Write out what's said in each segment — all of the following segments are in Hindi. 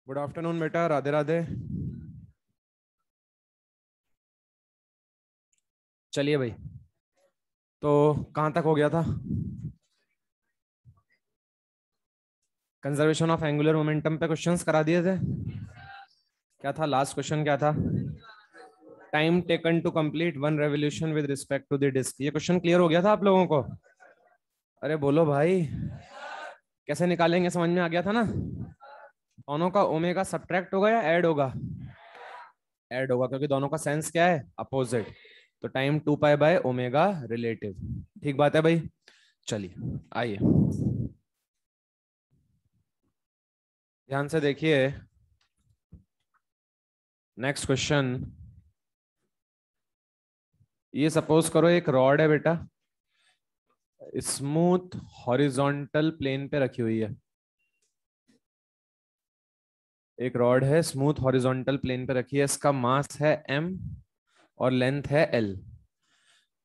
गुड आफ्टरनून बेटा, राधे राधे। चलिए भाई, तो कहाँ तक हो गया था? कंजर्वेशन ऑफ एंगुलर मोमेंटम पे क्वेश्चंस करा दिए थे। क्या था लास्ट क्वेश्चन? क्या था? Time taken to complete one revolution with respect to the disc. ये क्वेश्चन क्लियर हो गया था आप लोगों को? अरे बोलो भाई, कैसे निकालेंगे? समझ में आ गया था ना? दोनों का ओमेगा सब्ट्रैक्ट होगा या ऐड होगा? ऐड होगा, क्योंकि दोनों का सेंस क्या है? अपोजिट। तो टाइम 2 पाई/ओमेगा रिलेटिव। ठीक बात है भाई। चलिए आइए, ध्यान से देखिए। Next question. ये सपोज करो एक रॉड है बेटा, स्मूथ हॉरिजॉन्टल प्लेन पे रखी हुई है। एक रॉड है, स्मूथ हॉरिजॉन्टल प्लेन पे रखी है। इसका मास है m और लेंथ है l।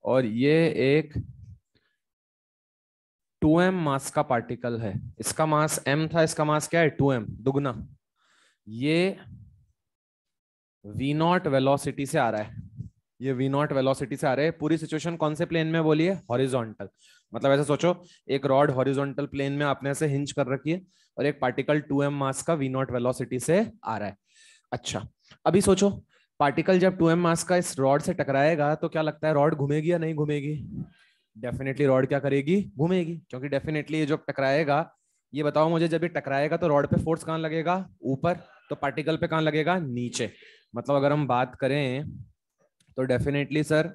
और ये एक 2m मास का पार्टिकल है। इसका मास m था, इसका मास क्या है? 2m, दुगना। ये v नॉट वेलोसिटी से आ रहा है। ये v नॉट वेलोसिटी से आ रहे हैं। पूरी सिचुएशन कौन से प्लेन में बोलिए? हॉरिजॉन्टल। मतलब ऐसे सोचो, एक रॉड हॉरिजॉन्टल प्लेन में आपने ऐसे हिंज कर रखी है और एक पार्टिकल 2m मास का v नॉट वेलोसिटी से आ रहा है। अच्छा, अभी सोचो, पार्टिकल जब 2m मास का इस रॉड से टकराएगा तो क्या लगता है, रॉड घूमेगी या नहीं घूमेगी? डेफिनेटली रॉड क्या करेगी? घूमेगी, क्योंकि डेफिनेटली ये जो टकराएगा, ये बताओ मुझे, जब ये टकराएगा तो रॉड पे फोर्स कहाँ लगेगा? ऊपर। तो पार्टिकल पे कहाँ लगेगा? नीचे। मतलब अगर हम बात करें तो डेफिनेटली सर,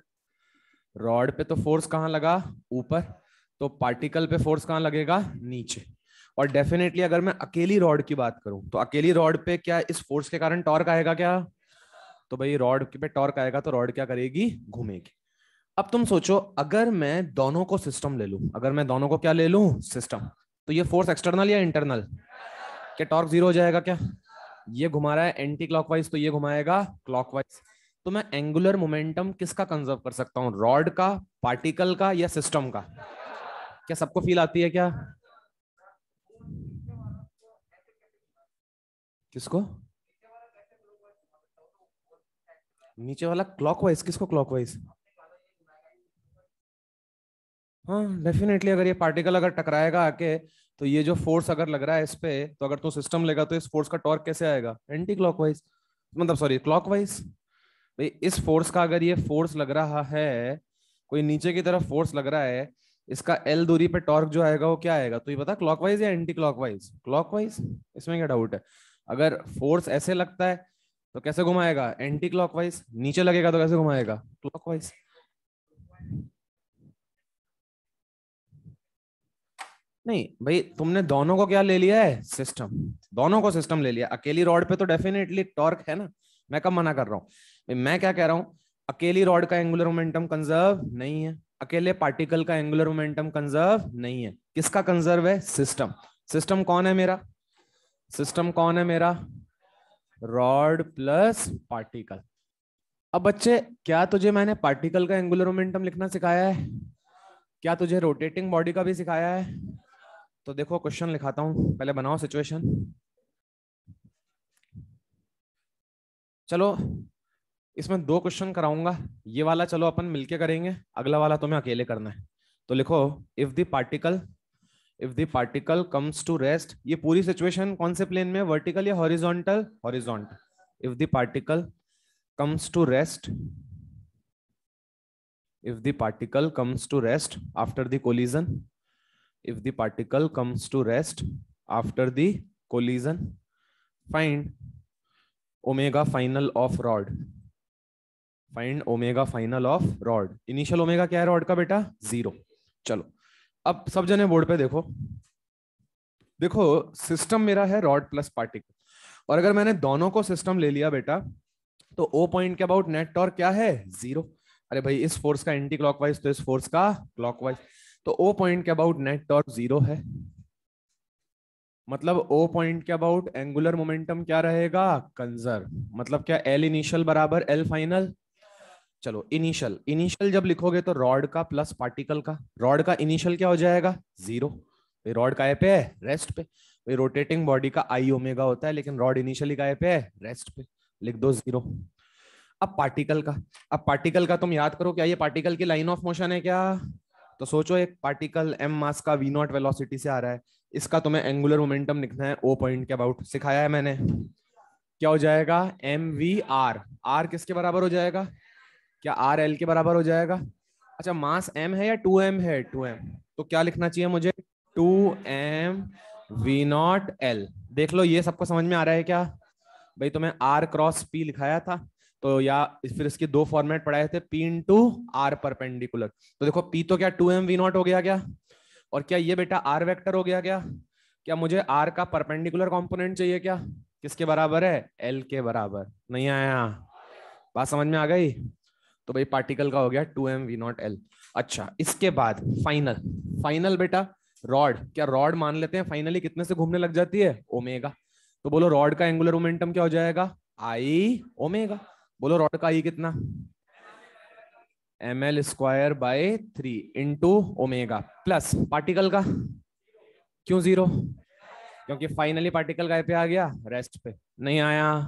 रॉड पे तो फोर्स कहाँ लगा? ऊपर। तो पार्टिकल पे फोर्स कहाँ लगेगा? नीचे। और डेफिनेटली अगर मैं अकेली रॉड की बात करूं तो अकेली रॉड पे क्या इस फोर्स के कारण टॉर्क आएगा क्या? तो भाई रॉड पे टॉर्क आएगा तो रॉड क्या करेगी? घूमेगी। अब तुम सोचो, अगर मैं दोनों को सिस्टम ले लूं, अगर मैं दोनों को क्या ले लूं? सिस्टम। तो ये फोर्स एक्सटर्नल या इंटरनल? क्या टॉर्क जीरो हो जाएगा क्या? ये घुमा रहा है एंटी क्लॉकवाइज तो ये घुमाएगा क्लॉकवाइज। तो मैं एंगुलर मोमेंटम किसका कंजर्व कर सकता हूं? रॉड का, पार्टिकल का, या सिस्टम का? क्या सबको फील आती है क्या? किसको? नीचे वाला क्लॉकवाइज? किसको क्लॉकवाइज? हाँ डेफिनेटली, अगर ये पार्टिकल अगर टकराएगा आके, तो ये जो फोर्स अगर लग रहा है इस पे, तो अगर तू सिस्टम लेगा तो इस फोर्स का टॉर्क कैसे आएगा? एंटी क्लॉकवाइज, मतलब सॉरी क्लॉकवाइज। भाई इस फोर्स का अगर ये फोर्स लग रहा है, कोई नीचे की तरफ फोर्स लग रहा है, इसका एल दूरी पे टॉर्क जो आएगा वो क्या आएगा? तो ये बता, क्लॉकवाइज या एंटी क्लॉकवाइज? क्लॉकवाइज। इसमें क्या डाउट है? अगर फोर्स ऐसे लगता है तो कैसे घुमाएगा? Anti clockwise. नीचे लगेगा तो कैसे घुमाएगा? क्लॉकवाइज। नहीं भाई, तुमने दोनों को क्या ले लिया है? सिस्टम। दोनों को सिस्टम ले लिया। अकेली रॉड पे तो डेफिनेटली टॉर्क है ना। मैं कब मना कर रहा हूँ? मैं क्या कह रहा हूँ, अकेली रॉड का एंगुलर मोमेंटम कंजर्व नहीं है, अकेले पार्टिकल का एंगुलर मोमेंटम कंजर्व नहीं है। किसका कंजर्व है? सिस्टम। सिस्टम कौन है मेरा? सिस्टम कौन है मेरा? Rod plus particle. अब बच्चे, क्या तुझे मैंने पार्टिकल का एंगुलर मोमेंटम लिखना सिखाया है? क्या तुझे रोटेटिंग बॉडी का भी सिखाया है? तो देखो क्वेश्चन लिखाता हूं, पहले बनाओ सिचुएशन। चलो, इसमें दो क्वेश्चन कराऊंगा। ये वाला चलो अपन मिलके करेंगे, अगला वाला तुम्हें अकेले करना है। तो लिखो, if the particle, if the particle comes to rest. ये पूरी सिचुएशन कौन से प्लेन में? वर्टिकल या horizontal? Horizontal. If the particle comes to rest, if the particle comes to rest after the collision, if the particle comes to rest after the collision, find omega final of rod, find omega final of rod। Initial omega क्या है रॉड का बेटा? 0। चलो, अब सब जने बोर्ड पे देखो। देखो, सिस्टम मेरा है रॉड प्लस पार्टिकल, और अगर मैंने दोनों को सिस्टम ले लिया बेटा, तो ओ पॉइंट के अबाउट नेट टॉर्क क्या है? 0। अरे भाई, इस फोर्स का एंटी क्लॉकवाइज तो इस फोर्स का क्लॉकवाइज। तो ओ पॉइंट के अबाउट नेट टॉर्क 0 है। मतलब ओ पॉइंट के अबाउट एंगुलर मोमेंटम क्या रहेगा? कंजर्व। मतलब क्या एल इनिशियल बराबर एल फाइनल? चलो, इनिशियल, इनिशियल जब लिखोगे तो रॉड का प्लस पार्टिकल का, रॉड का इनिशियल क्या हो जाएगा? 0। रॉड काय पे है? रेस्ट पे। भाई रोटेटिंग बॉडी का आई ओमेगा होता है, लेकिन रॉड इनिशियली काय पे है, रेस्ट पे, लिख दो 0। अब पार्टिकल का तुम याद करो, क्या ये पार्टिकल की लाइन ऑफ मोशन है क्या? तो सोचो, एक पार्टिकल m मास का v नॉट वेलोसिटी से आ रहा है, इसका तुम्हें एंगुलर मोमेंटम लिखना है O पॉइंट के अबाउट, सिखाया है मैंने। क्या हो जाएगा, mv r, r किसके बराबर हो जाएगा, क्या r l के बराबर हो जाएगा? अच्छा, मास m है या 2m है, 2m, तो क्या लिखना चाहिए मुझे, 2m v नॉट l। देख लो ये सबको समझ में आ रहा है क्या? भाई तुम्हें r क्रॉस p लिखाया था, तो या फिर इसके दो फॉर्मेट पढ़ाए थे, p इंटू आर परपेंडिकुलर। तो देखो p तो क्या 2m v नॉट हो गया क्या, और क्या ये बेटा r वेक्टर हो गया क्या? क्या मुझे r का परपेंडिकुलर कंपोनेंट चाहिए क्या, किसके बराबर है, l के बराबर। नहीं आया, बात समझ में आ गई? तो भाई पार्टिकल का हो गया 2m v नॉट l। अच्छा, इसके बाद फाइनल, फाइनल बेटा रॉड, क्या रॉड मान लेते हैं फाइनली कितने से घूमने लग जाती है, ओमेगा। तो बोलो रॉड का एंगुलर मोमेंटम क्या हो जाएगा, आई ओमेगा। बोलो रॉड का आई कितना, ml²/3 into omega, plus particle का, क्यों 0? क्योंकि फाइनली पार्टिकल काय पे आ गया, रेस्ट पे। नहीं आया,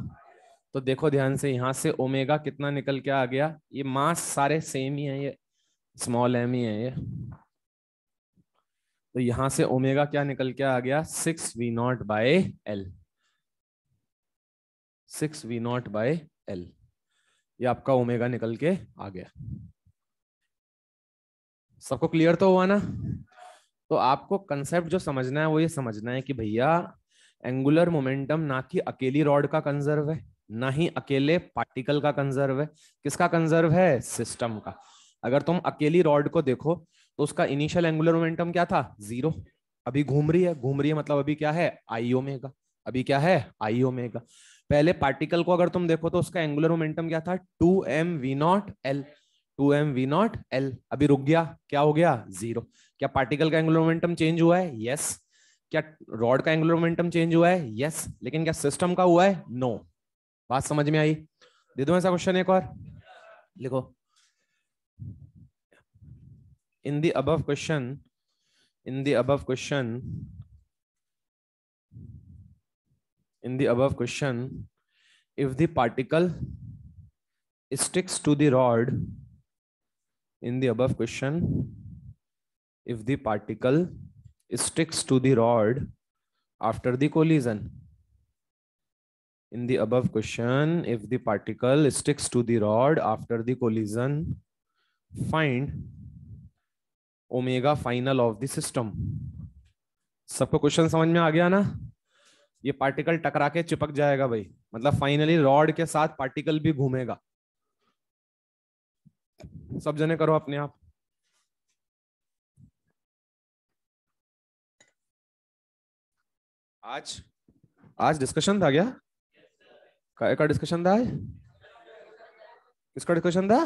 तो देखो ध्यान से, यहां से ओमेगा कितना निकल के आ गया, ये मास सारे सेम ही है, ये स्मॉल m ही है ये, तो यहां से ओमेगा क्या निकल के आ गया, 6v0/l, 6v0/l, ये आपका ओमेगा निकल के आ गया। सबको क्लियर तो हुआ ना? तो आपको कंसेप्ट जो समझना है वो ये समझना है कि भैया एंगुलर मोमेंटम ना कि अकेली रॉड का कंजर्व है, ना ही अकेले पार्टिकल का कंजर्व है। किसका कंजर्व है, सिस्टम का। अगर तुम अकेली रॉड को देखो तो उसका इनिशियल एंगुलर मोमेंटम क्या था, 0। अभी घूम रही है, घूम रही है मतलब अभी क्या है, आई ओमेगा। अभी क्या है, आई ओमेगा। पहले पार्टिकल को अगर तुम देखो तो उसका एंगुलर मोमेंटम क्या था, 2m v0l, 2m v0l। अभी रुक गया, क्या हो गया, 0। क्या पार्टिकल का एंगुलर मोमेंटम चेंज हुआ है, यस। क्या रॉड का एंगुलर मोमेंटम चेंज हुआ है, यस। लेकिन क्या सिस्टम का हुआ है, नो। बात समझ में आई? दे दो ऐसा क्वेश्चन एक और, लिखो। In the above question, in the above question, in the above question, if the particle sticks to the rod, in the above question, if the particle sticks to the rod after the collision, in the above question, if the particle sticks to the rod after the collision, find omega final of the system। सबको क्वेश्चन समझ में आ गया ना? ये पार्टिकल टकरा के चिपक जाएगा भाई, मतलब फाइनली रॉड के साथ पार्टिकल भी घूमेगा। सब जने करो अपने आप। आज आज डिस्कशन था क्या, का डिस्कशन था आज, किसका डिस्कशन था?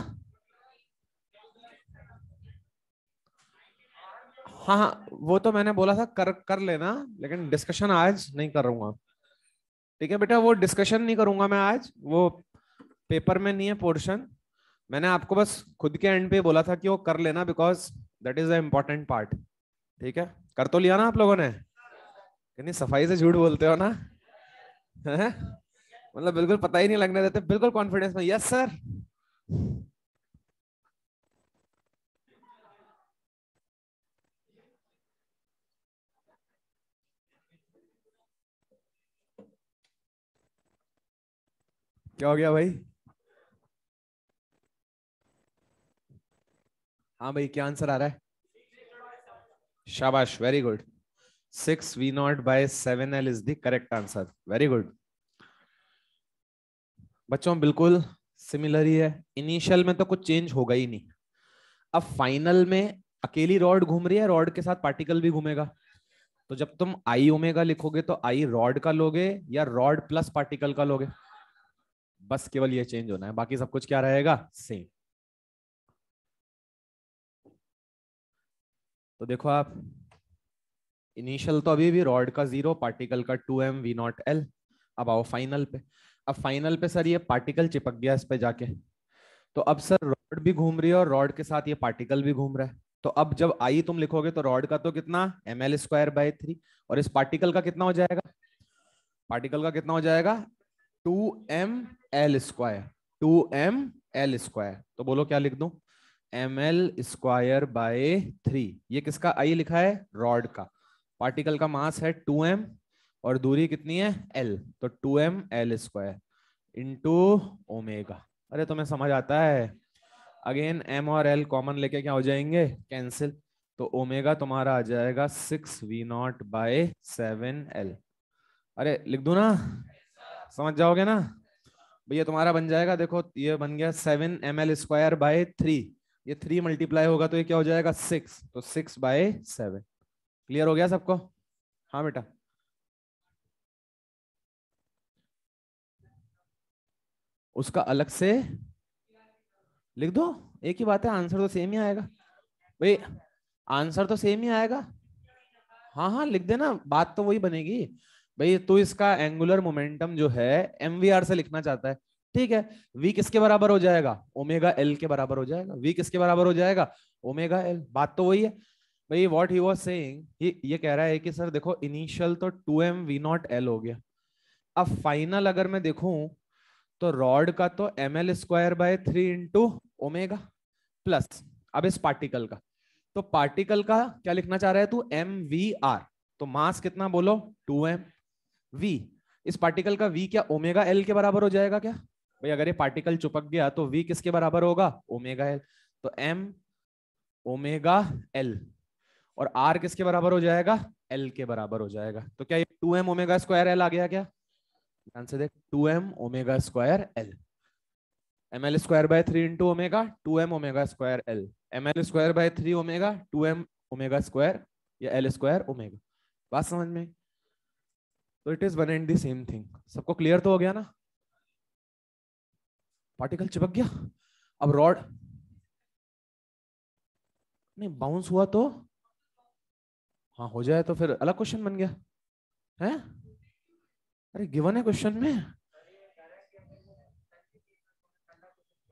हाँ हाँ, वो तो मैंने बोला था कर कर लेना, लेकिन डिस्कशन आज नहीं करूंगा। ठीक है बेटा, वो डिस्कशन नहीं करूंगा मैं आज, वो पेपर में नहीं है पोर्शन। मैंने आपको बस खुद के एंड पे बोला था कि वो कर लेना, because that is the important part. ठीक है, कर तो लिया ना आप लोगों ने? यानी सफाई से झूठ बोलते हो ना, है? मतलब बिल्कुल पता ही नहीं लगने देते, बिल्कुल कॉन्फिडेंस में, यस सर। क्या हो गया भाई? हाँ भाई, क्या आंसर आ रहा है? शाबाश, very good. 6v0/7l is the correct answer, very good. बच्चों बिल्कुल सिमिलर ही है, इनिशियल में तो कुछ चेंज होगा ही नहीं। अब फाइनल में अकेली रॉड घूम रही है, रॉड के साथ पार्टिकल भी घूमेगा। तो जब तुम आई ओमेगा लिखोगे तो आई रॉड का लोगे या रॉड प्लस पार्टिकल का लोगे? बस केवल ये चेंज होना है, बाकी सब कुछ क्या रहेगा, सेम। तो देखो आप, इनिशियल तो अभी भी रॉड का 0, पार्टिकल का 2m v0l। अब आओ फाइनल पे। अब फाइनल पे सर ये पार्टिकल चिपक गया इस पे जाके, तो अब सर रॉड भी घूम रही है और रॉड के साथ ये पार्टिकल भी घूम रहा है। तो अब जब आई तुम लिखोगे तो रॉड का तो कितना ml²/3, और इस पार्टिकल का कितना हो जाएगा, पार्टिकल का कितना हो जाएगा 2ml², 2ml²। तो बोलो क्या लिख दूं, ml²/3। ये किसका आई लिखा है, रॉड का। पार्टिकल का मास है 2m और दूरी कितनी है l, तो 2ml² इंटू ओमेगा। अरे तुम्हें समझ आता है, अगेन m और l कॉमन लेके क्या हो जाएंगे, कैंसिल। तो ओमेगा तुम्हारा आ जाएगा 6v0/7l। अरे लिख दूं ना, समझ जाओगे ना भैया, तुम्हारा बन जाएगा, देखो ये बन गया 7ml²/3, ये 3 मल्टीप्लाई होगा तो ये क्या हो जाएगा 6, तो 6/7। क्लियर हो गया सबको, हाँ बेटा। उसका अलग से लिख दो, एक ही बात है, आंसर तो सेम ही आएगा भाई, आंसर तो सेम ही आएगा। हाँ हाँ लिख देना, बात तो वही बनेगी भाई। तू इसका एंगुलर मोमेंटम जो है mvr से लिखना चाहता है, ठीक है। v किसके बराबर हो जाएगा, ओमेगा l के बराबर हो जाएगा। v किसके बराबर हो जाएगा, ओमेगा l, बात तो वही है भाई। व्हाट ही वाज सेइंग, ये कह रहा है कि सर देखो इनिशियल तो 2mv0l हो गया, अब फाइनल अगर मैं देखूं तो रॉड का तो ml²/3 इंटू ओमेगा प्लस, अब इस पार्टिकल का, तो पार्टिकल का क्या लिखना चाह रहा है तू, mvr। तो मास कितना बोलो 2m, v, इस पार्टिकल का v क्या ओमेगा l के बराबर हो जाएगा क्या भाई, अगर ये पार्टिकल चिपक गया तो v किसके बराबर होगा, ओमेगा l। तो m ओमेगा l, और r किसके बराबर हो जाएगा, l के बराबर हो जाएगा। तो क्या ये 2m ओमेगा² l आ गया क्या, ध्यान से देख, 2m ओमेगा² l, ml²/3 into omega 2m ओमेगा²l, ml²/3 omega 2m ओमेगा² या l² ओमेगा। बात समझ में, तो it is one and the same thing. सबको क्लियर तो हो गया ना, पार्टिकल चिपक गया। अब रॉड नहीं बाउंस हुआ तो, हाँ हो जाए तो फिर अलग क्वेश्चन बन गया है। अरे गिवन है क्वेश्चन में,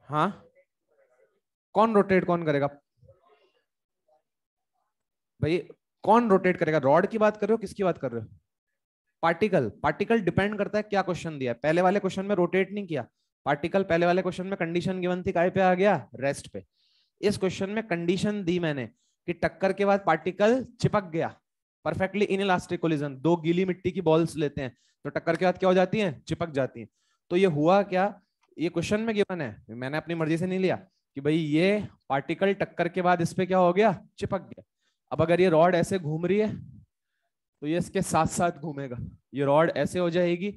हाँ कौन रोटेट कौन करेगा भाई, कौन रोटेट करेगा, रॉड की बात कर रहे हो किसकी बात कर रहे हो, पार्टिकल। पार्टिकल डिपेंड करता है क्या क्वेश्चन दिया है, पहले वाले क्वेश्चन में रोटेट नहीं किया पार्टिकल, पहले वाले क्वेश्चन में कंडीशन गिवन थी काय पे आ गया, रेस्ट पे। इस क्वेश्चन में कंडीशन दी मैंने कि टक्कर के बाद पार्टिकल चिपक गया, परफेक्टली इनइलास्टिक कोलिजन, दो गीली मिट्टी की बॉल्स लेते हैं तो टक्कर के बाद क्या हो जाती हैं, चिपक जाती हैं। तो ये हुआ क्या, ये क्वेश्चन में गिवन है, मैंने अपनी मर्जी से नहीं लिया कि भाई ये पार्टिकल टक्कर के बाद इस पे क्या हो गया, चिपक गया। अब अगर ये रॉड ऐसे घूम रही है तो ये इसके साथ साथ घूमेगा, ये रॉड ऐसे हो जाएगी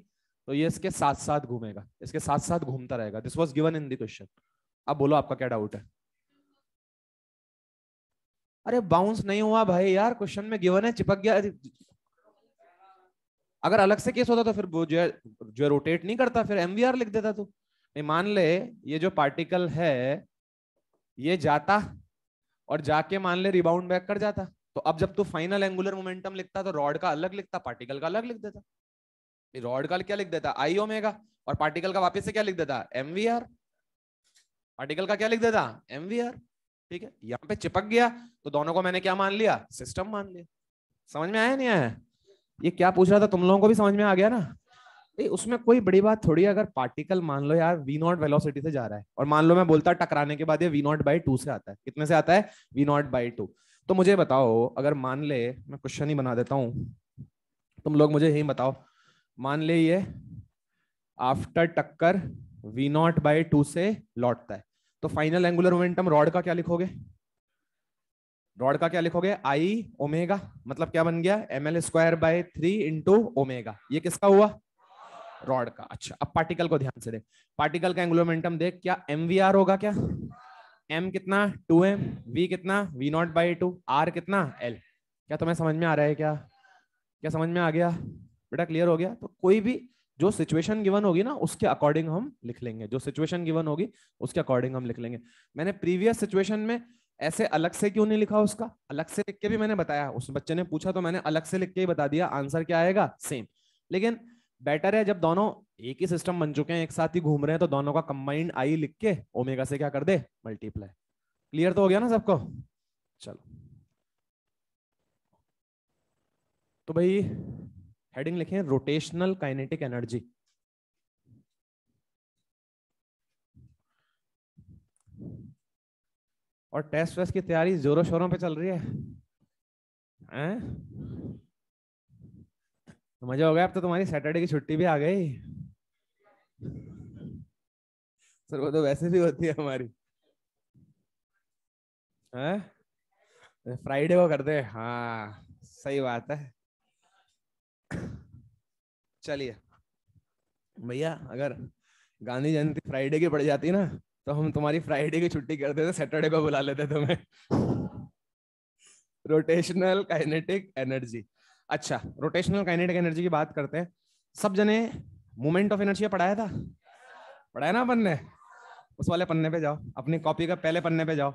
तो ये इसके साथ साथ घूमेगा, इसके साथ साथ घूमता रहेगा। This was given in the question. अब बोलो आपका क्या डाउट है। अरे बाउंस नहीं हुआ भाई यार, क्वेश्चन में गिवन है चिपक गया। अगर अलग से केस होता तो फिर वो जो रोटेट नहीं करता, फिर एमवीआर लिख देता तू। नहीं मान ले ये जो पार्टिकल है ये जाता और जाके मान ले रिबाउंड बैक कर जाता, तो अब जब तू फाइनल एंगुलर मोमेंटम लिखता तो रॉड का अलग लिखता, पार्टिकल का अलग लिख देता। रॉड का क्या लिख देता, आई ओमेगा, और पार्टिकल का वापस से क्या लिख देता, एमवीआर। पार्टिकल का क्या लिख देता, एमवीआर। ठीक है, यहाँ पे चिपक गया तो दोनों को मैंने क्या मान लिया, सिस्टम मान लिया। समझ में आया नहीं आया, ये क्या पूछ रहा था तुम लोगों को भी समझ में आ गया ना। उसमें कोई बड़ी बात थोड़ी है, अगर पार्टिकल मान लो यार v0 वेलोसिटी से जा रहा है और मान लो मैं बोलता टकराने के बाद ये v0/2 से आता है, कितने से आता है, v0/2। तो मुझे बताओ, अगर मान ले, मैं क्वेश्चन ही बना देता हूं, तुम लोग मुझे यही बताओ, मान ले ये आफ्टर टक्कर v0/2 से लौटता है, तो फाइनल एंगुलर मोमेंटम रॉड का क्या लिखोगे, रॉड का क्या लिखोगे, आई ओमेगा, मतलब क्या बन गया, ml²/3 इंटू ओमेगा। ये किसका हुआ, रॉड का। अच्छा अब पार्टिकल को ध्यान से देख, पार्टिकल का एंगुलर मोमेंटम देख, क्या mvr होगा क्या, m कितना 2m, v कितना v0/2, r कितना l। क्या तुम्हें समझ में आ रहा है, क्या क्या समझ में आ गया बेटा, क्लियर हो गया। तो कोई भी जो सिचुएशन गिवन होगी ना उसके अकॉर्डिंग हम लिख लेंगे, जो सिचुएशन गिवन होगी उसके अकॉर्डिंग हम लिख लेंगे। मैंने प्रीवियस सिचुएशन में ऐसे अलग से क्यों नहीं लिखा, उसका अलग से लिख के भी मैंने बताया, उस बच्चे ने पूछा तो मैंने अलग से लिख के ही बता दिया, आंसर क्या आएगा, सेम। लेकिन बेटर है जब दोनों एक ही सिस्टम बन चुके हैं, एक साथ ही घूम रहे हैं, तो दोनों का कंबाइंड आई लिख के ओमेगा से क्या कर दे, मल्टीप्लाई। क्लियर तो हो गया ना सबको, चलो तो भाई हेडिंग लिखें रोटेशनल काइनेटिक एनर्जी। और टेस्ट वेस्ट की तैयारी जोरों शोरों पे चल रही है हैं? तो मजा हो गया, अब तो तुम्हारी सैटरडे की छुट्टी भी आ गई। सर वो तो वैसे भी होती है हमारी। हैं? फ्राइडे को कर दे, हाँ सही बात है। चलिए भैया, अगर गांधी जयंती फ्राइडे की पड़ जाती ना, तो हम तुम्हारी फ्राइडे की छुट्टी कर देते, सैटरडे को बुला लेते तुम्हें। Rotational kinetic energy. अच्छा, रोटेशनल काइनेटिक एनर्जी की बात करते हैं। सब जने मोमेंट ऑफ इनर्शिया पढ़ाया था, पढ़ाया ना अपन ने? उस वाले पन्ने पे जाओ, अपनी कॉपी का पहले पन्ने पे जाओ।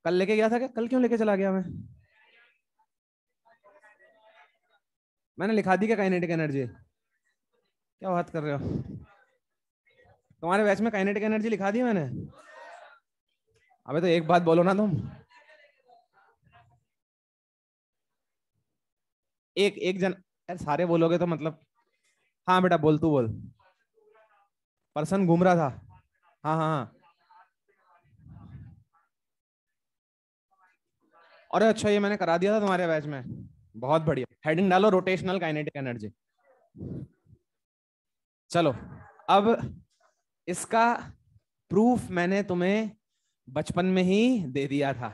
कल लेके गया था क्या? कल क्यों लेके चला गया मैं? मैंने लिखा दी क्या काइनेटिक एनर्जी? क्या बात कर रहे हो? तुम्हारे बैच में काइनेटिक एनर्जी लिखा दी मैंने? अबे तो एक बात बोलो ना तुम। एक एक जन, यार सारे बोलोगे तो मतलब। हाँ बेटा बोल, तू बोल। पर्सन घूम रहा था। हाँ हाँ हाँ। अरे अच्छा, ये मैंने करा दिया था तुम्हारे बैच में। बहुत बढ़िया, हेडिंग डालो रोटेशनल काइनेटिक एनर्जी। चलो, अब इसका प्रूफ मैंने तुम्हें बचपन में ही दे दिया था।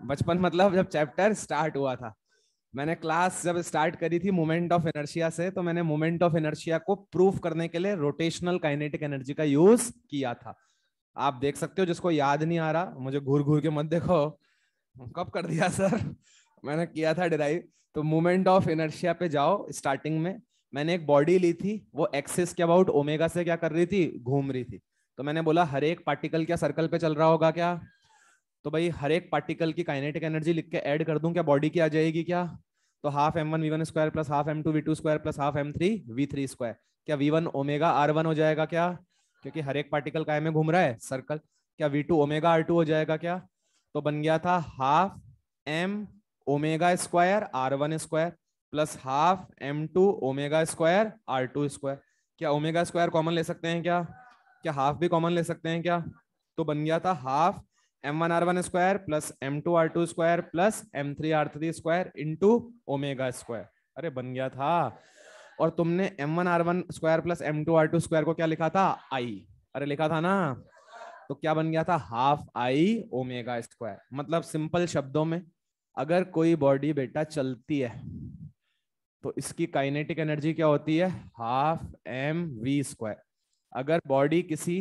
बचपन मतलब जब चैप्टर स्टार्ट हुआ था, मैंने क्लास जब स्टार्ट करी थी मोमेंट ऑफ इनर्शिया से, तो मैंने मोमेंट ऑफ इनर्शिया को प्रूफ करने के लिए रोटेशनल काइनेटिक एनर्जी का यूज किया था। आप देख सकते हो, जिसको याद नहीं आ रहा मुझे घूर घूर के मत देखो। कब कर दिया सर? मैंने किया था डिराइव। तो मोमेंट ऑफ इनर्शिया पे जाओ, स्टार्टिंग में मैंने एक बॉडी ली थी, वो एक्सिस के अबाउट ओमेगा से क्या कर रही थी, घूम रही थी। तो मैंने बोला हर एक पार्टिकल क्या सर्कल पे चल रहा होगा क्या? तो भाई हर एक पार्टिकल की काइनेटिक एनर्जी लिख के ऐड कर दूं क्या, बॉडी की आ जाएगी क्या? तो half m1v1 square plus half m2v2 square plus half m3v3 square. क्या v1 ओमेगा r1 हो जाएगा क्या? क्योंकि हर एक पार्टिकल काय में घूम रहा है, सर्कल। क्या v2 ओमेगा r2 हो जाएगा क्या? तो बन गया था half m omega square r1 square plus half m2 omega square r2 square. क्या ओमेगा स्क्वायर कॉमन ले सकते हैं क्या? क्या हाफ भी कॉमन ले सकते हैं क्या? तो बन गया था half m1r1 square plus m2r2 square plus m3r3 square into omega square. अरे बन गया था। और तुमने m1r1 square plus m2r2 square को क्या लिखा था, आई। अरे लिखा था ना? तो क्या बन गया था, हाफ आई ओमेगा स्क्वायर। मतलब सिंपल शब्दों में, अगर कोई बॉडी बेटा चलती है तो इसकी काइनेटिक एनर्जी क्या होती है, हाफ एम वी स्क्वायर। अगर बॉडी किसी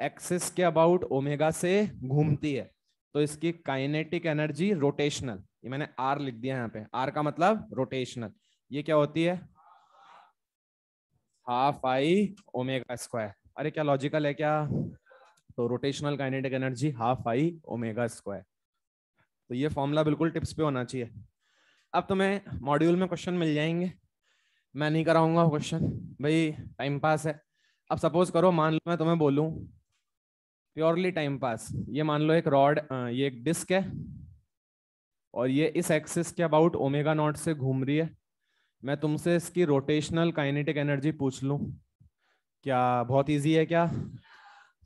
एक्सिस के अबाउट ओमेगा से घूमती है तो इसकी काइनेटिक एनर्जी रोटेशनल, ये मैंने आर लिख दिया यहाँ पे, आर का मतलब रोटेशनल, ये क्या होती है, हाफ आई ओमेगा स्क्वायर। अरे क्या लॉजिकल है क्या? तो rotational kinetic energy half I omega square. तो ये फॉर्मूला बिल्कुल टिप्स पे होना चाहिए। अब तुम्हें मॉड्यूल में क्वेश्चन मिल जाएंगे, मैं नहीं कराऊंगा क्वेश्चन, भाई टाइम पास है। अब सपोज करो, मान लो मैं तुम्हें बोलूं प्योरली टाइम पास, ये मान लो एक रॉड, ये एक डिस्क है और ये इस एक्सिस के अबाउट ओमेगा नॉट से घूम रही है। मैं तुमसे इसकी रोटेशनल काइनेटिक एनर्जी पूछ लूं, क्या बहुत इजी है क्या?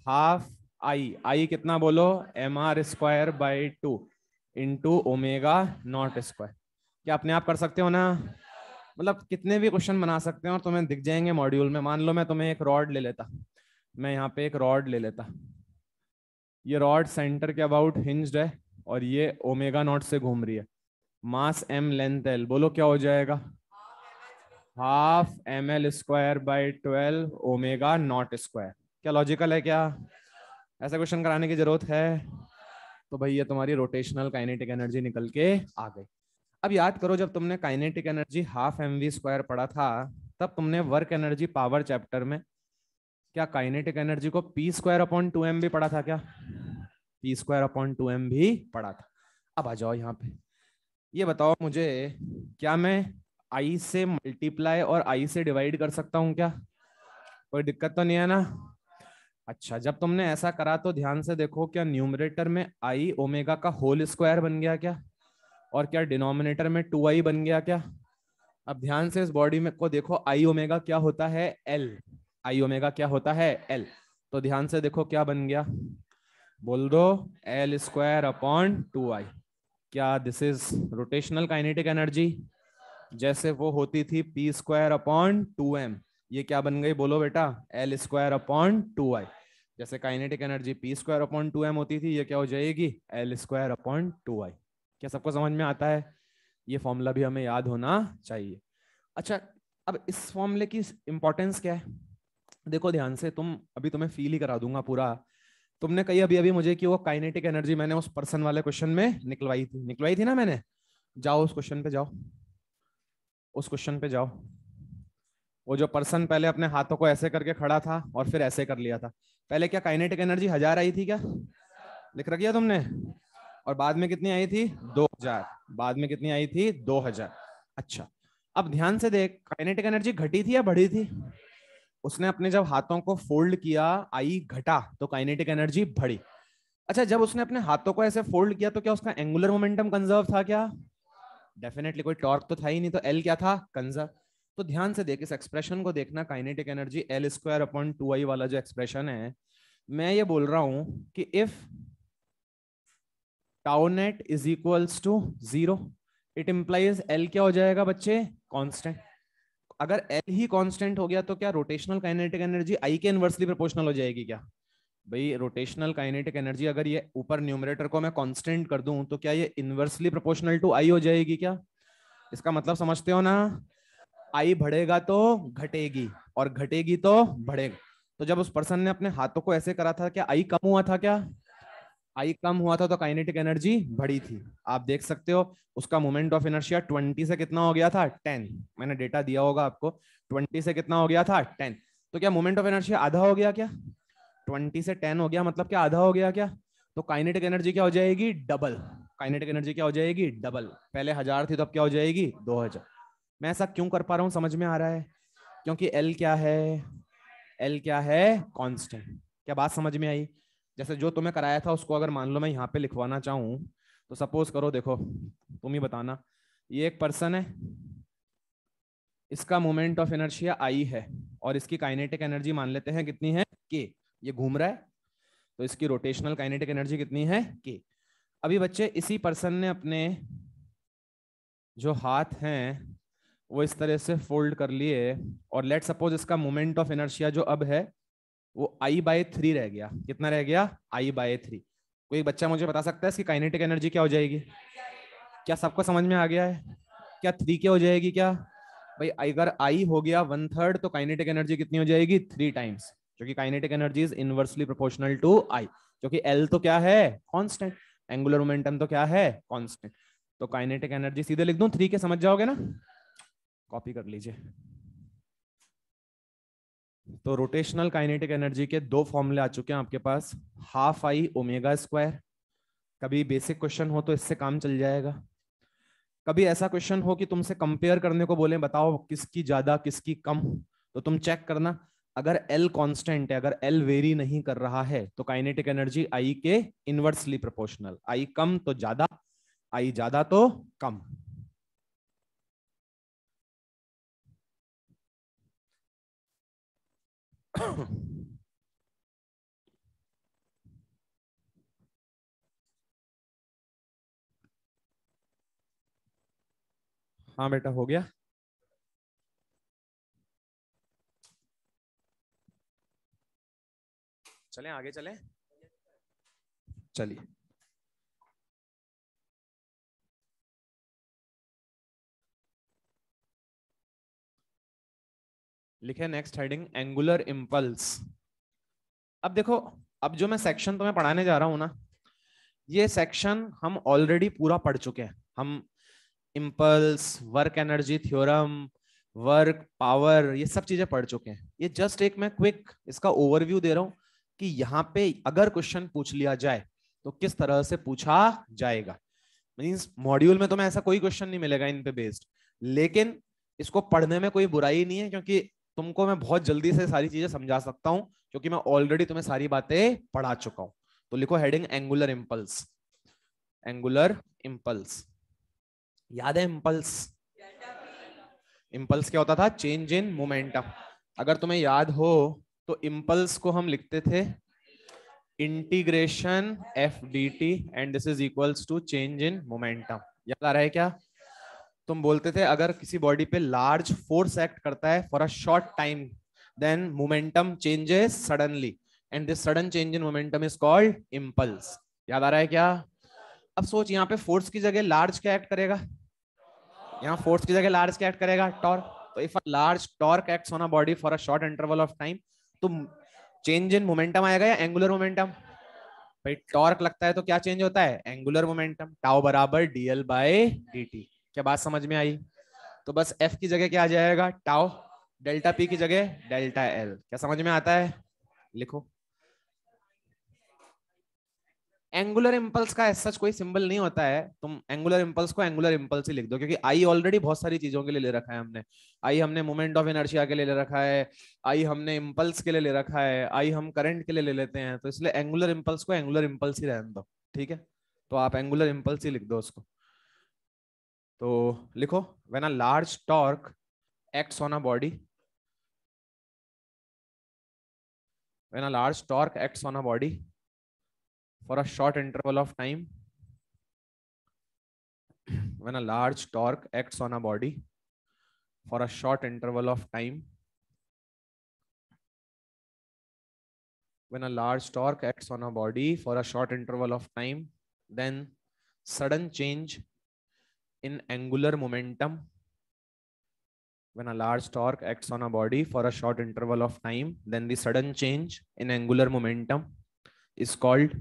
हाफ आई, आई कितना बोलो, M R square by 2 into omega not square. क्या अपने आप कर सकते हो ना? मतलब कितने भी क्वेश्चन बना सकते हो और तुम्हें दिख जाएंगे मॉड्यूल में। मान लो मैं तुम्हें एक रॉड ले लेता, मैं यहाँ पे एक रॉड ले लेता, ये रॉड सेंटर के अबाउट हिंज्ड है और ये ओमेगा नॉट से घूम रही है, मास एम लेंथ एल, बोलो क्या हो जाएगा, half M L square by 12 omega not square. क्या लॉजिकल है क्या? ऐसा क्वेश्चन कराने की जरूरत है? तो भाई ये तुम्हारी रोटेशनल काइनेटिक एनर्जी निकल के आ गई। अब याद करो, जब तुमने kinetic energy half M V square पढ़ा था, तब तुमने वर्क एनर्जी पावर चैप्टर में क्या काइनेटिक एनर्जी को पी स्क्वायर अपॉन 2m भी पढ़ा था क्या? पी स्क्वायर अपॉन 2m भी पढ़ा था। अब आ जाओ यहाँ पे, ये बताओ मुझे, क्या मैं आई से मल्टीप्लाई और आई से डिवाइड कर सकता हूँ क्या? कोई दिक्कत तो नहीं है ना? अच्छा, जब तुमने ऐसा करा तो ध्यान से देखो, क्या न्यूमरेटर में आई ओमेगा का होल स्क्वायर बन गया क्या, और क्या डिनोमिनेटर में 2i बन गया क्या। अब ध्यान से इस बॉडी में को देखो, आई ओमेगा क्या होता है, एल। आई ओमेगा क्या होता है, एल। तो ध्यान से देखो क्या बन गया, बोल दो, एल स्क्वायर अपॉन 2i। क्या this is rotational kinetic energy, जैसे वो होती थी पी स्क्वायर अपॉन 2m। ये क्या बन गई, बोलो बेटा, एल स्क्वायर अपॉन 2i। जैसे kinetic energy P square upon 2m होती थी, ये क्या हो जाएगी, एल स्क्वायर अपॉन 2i। क्या सबको समझ में आता है, ये फॉर्मूला भी हमें याद होना चाहिए। अच्छा, अब इस फॉर्मूले की इंपॉर्टेंस क्या है, देखो ध्यान से, अभी तुम्हें फील ही करा दूंगा पूरा। तुमने कही अभी अभी मुझे कि वो काइनेटिक एनर्जी मैंने उस पर्सन वाले क्वेश्चन में निकलवाई थी ना मैंने। जाओ उस क्वेश्चन पे जाओ, उस क्वेश्चन पे जाओ। वो जो पर्सन पहले अपने हाथों को ऐसे करके खड़ा था और फिर ऐसे कर लिया था, पहले क्या काइनेटिक एनर्जी 1000 आई थी क्या, लिख रखी है तुमने, और बाद में कितनी आई थी, 2000। बाद में कितनी आई थी, 2000। अच्छा, अब ध्यान से देख, काइनेटिक एनर्जी घटी थी या बढ़ी थी, उसने अपने जब हाथों को फोल्ड किया, आई घटा, तो काइनेटिक एनर्जी बढ़ी। अच्छा, जब उसने अपने हाथों को ऐसे फोल्ड किया तो क्या उसका एंगुलर मोमेंटम कंजर्व था क्या, डेफिनेटली, कोई टॉर्क तो था ही नहीं, तो एल क्या था, कंजर्व। तो ध्यान से देख, इस एक्सप्रेशन को देखना, kinetic energy L square upon 2i वाला जो एक्सप्रेशन है, मैं ये बोल रहा हूं कि if tau net is equals to 0, it implies L क्या हो जाएगा बच्चे, कांस्टेंट। अगर एल ही कांस्टेंट हो गया तो क्या रोटेशनल काइनेटिक एनर्जी आई के इनवर्सली प्रोपोर्शनल हो जाएगी क्या। भाई रोटेशनल काइनेटिक एनर्जी अगर ये ऊपर न्यूमरेटर को मैं कांस्टेंट कर दूं तो क्या ये इनवर्सली प्रोपोर्शनल टू आई हो जाएगी क्या। इसका मतलब समझते हो ना, आई बढ़ेगा तो घटेगी, और घटेगी तो बढ़ेगा। तो जब उस पर्सन ने अपने हाथों को ऐसे करा था, क्या आई कम हुआ था क्या, आई कम हुआ था तो काइनेटिक एनर्जी बढ़ी थी। आप देख सकते हो उसका मोमेंट ऑफ इनर्शिया 20 से कितना हो गया था, 10। मैंने डेटा दिया होगा आपको, 20 से कितना हो गया था, 10। तो क्या मोमेंट ऑफ इनर्शिया आधा हो गया क्या, 20 से 10 हो गया, मतलब क्या आधा हो गया क्या। तो काइनेटिक एनर्जी क्या हो जाएगी, डबल। काइनेटिक एनर्जी क्या हो जाएगी, डबल। पहले 1000 थी तो अब क्या हो जाएगी, 2000। मैं ऐसा क्यों कर पा रहा हूं, समझ में आ रहा है, क्योंकि एल क्या है, एल क्या है, कांस्टेंट। क्या बात समझ में आई। जैसे जो तुम्हें कराया था उसको अगर मान लो मैं यहाँ पे लिखवाना चाहूँ, तो सपोज करो, देखो तुम ही बताना, ये एक पर्सन है, इसका मोमेंट ऑफ इनर्शिया आई है, और इसकी काइनेटिक एनर्जी मान लेते हैं कितनी है, के। ये घूम रहा है, तो इसकी रोटेशनल काइनेटिक एनर्जी कितनी है, के। अभी बच्चे इसी पर्सन ने अपने जो हाथ हैं वो इस तरह से फोल्ड कर लिए, और लेट सपोज इसका मोमेंट ऑफ इनर्शिया जो अब है वो I/3 रह गया। कितना रह गया, I/3। कोई बच्चा मुझे बता सकता है इसकी काइनेटिक एनर्जी क्या हो जाएगी। क्या सबको समझ में आ गया है, क्या 3 क्या हो जाएगी क्या। भाई अगर I हो गया 1/3 तो काइनेटिक एनर्जी कितनी हो जाएगी, 3 टाइम्स, क्योंकि kinetic energy is inversely proportional to I, क्योंकि L तो क्या है, कांस्टेंट। एंगुलर मोमेंटम तो क्या है, कांस्टेंट। तो काइनेटिक एनर्जी सीधे लिख दूं 3 के, समझ जाओगे ना, कॉपी कर लीजिए। तो रोटेशनल काइनेटिक एनर्जी के दो फॉर्मूले आ चुके हैं आपके पास, हाफ आई ओमेगा स्क्वायर। कभी बेसिक क्वेश्चन हो तो इससे काम चल जाएगा, कभी ऐसा क्वेश्चन हो कि तुमसे कंपेयर करने को बोले, बताओ किसकी ज्यादा किसकी कम, तो तुम चेक करना, अगर एल कांस्टेंट है, अगर एल वेरी नहीं कर रहा है, तो काइनेटिक एनर्जी आई के इनवर्सली प्रोपोर्शनल, आई कम तो ज्यादा, आई ज्यादा तो कम। हाँ बेटा, हो गया। चलें आगे चलें, चलिए। लिखे नेक्स्ट हेडिंग, एंगुलर इम्पल्स। अब देखो, अब जो मैं सेक्शन तुम्हें पढ़ाने जा रहा हूं ना, ये सेक्शन हम ऑलरेडी पूरा पढ़ चुके हैं। हम impulse, work energy theorem, work power, ये सब चीजें पढ़ चुके हैं। ये जस्ट एक मैं क्विक इसका ओवरव्यू दे रहा हूं कि यहाँ पे अगर क्वेश्चन पूछ लिया जाए तो किस तरह से पूछा जाएगा। मींस मॉड्यूल में तुम्हें ऐसा कोई क्वेश्चन नहीं मिलेगा इन पे बेस्ड, लेकिन इसको पढ़ने में कोई बुराई नहीं है, क्योंकि तुमको मैं बहुत जल्दी से सारी चीजें समझा सकता हूं क्योंकि मैं ऑलरेडी तुम्हें सारी बातें पढ़ा चुका हूं। तो लिखो heading angular impulse. Angular impulse याद है? इंपल्स, इंपल्स क्या होता था? Change in momentum. अगर तुम्हें याद हो तो इंपल्स को हम लिखते थे integration F D T and this is equals to change in momentum. याद आ रहा है क्या? तुम बोलते थे अगर किसी बॉडी पे लार्ज फोर्स एक्ट करता है for a short time then momentum changes suddenly and this sudden change in momentum is called impulse. याद आ रहा है क्या? अब सोच, यहाँ पे फोर्स की जगह लार्ज क्या एक्ट करेगा? यहाँ फोर्स की जगह लार्ज क्या एक्ट करेगा? टॉर्क। तो if a large torque acts on a body for a short interval of time तो चेंज इन मोमेंटम आएगा या एंगुलर मोमेंटम? भाई टॉर्क लगता है तो क्या चेंज होता है? Angular momentum. टाउ बराबर डीएल बाय dt। क्या बात समझ में आई? तो बस एफ की जगह क्या आ जाएगा? टाउ। डेल्टा पी की जगह डेल्टा एल। क्या समझ में आता है? लिखो। एंगुलर इंपल्स का सच कोई सिंबल नहीं होता है। तुम एंगुलर इंपल्स को एंगुलर इंपल्स ही लिख दो क्योंकि आई ऑलरेडी बहुत सारी चीजों के लिए ले रखा है हमने। आई हमने मोमेंट ऑफ इनर्शिया के लिए ले रखा है, आई हमने इंपल्स के लिए ले रखा है, आई हम करंट के लिए ले लेते हैं। तो इसलिए एंगुलर इंपल्स को एंगुलर इंपल्स ही रहने दो, ठीक है? तो आप एंगुलर इंपल्स ही लिख दो उसको। तो लिखो when a large torque acts on a body, when a large torque acts on a body for a short interval of time, when a large torque acts on a body for a short interval of time, when a large torque acts on a body for a short interval of time, then sudden change in angular momentum, when a large torque acts on a body for a short interval of time, then the sudden change in angular momentum is called,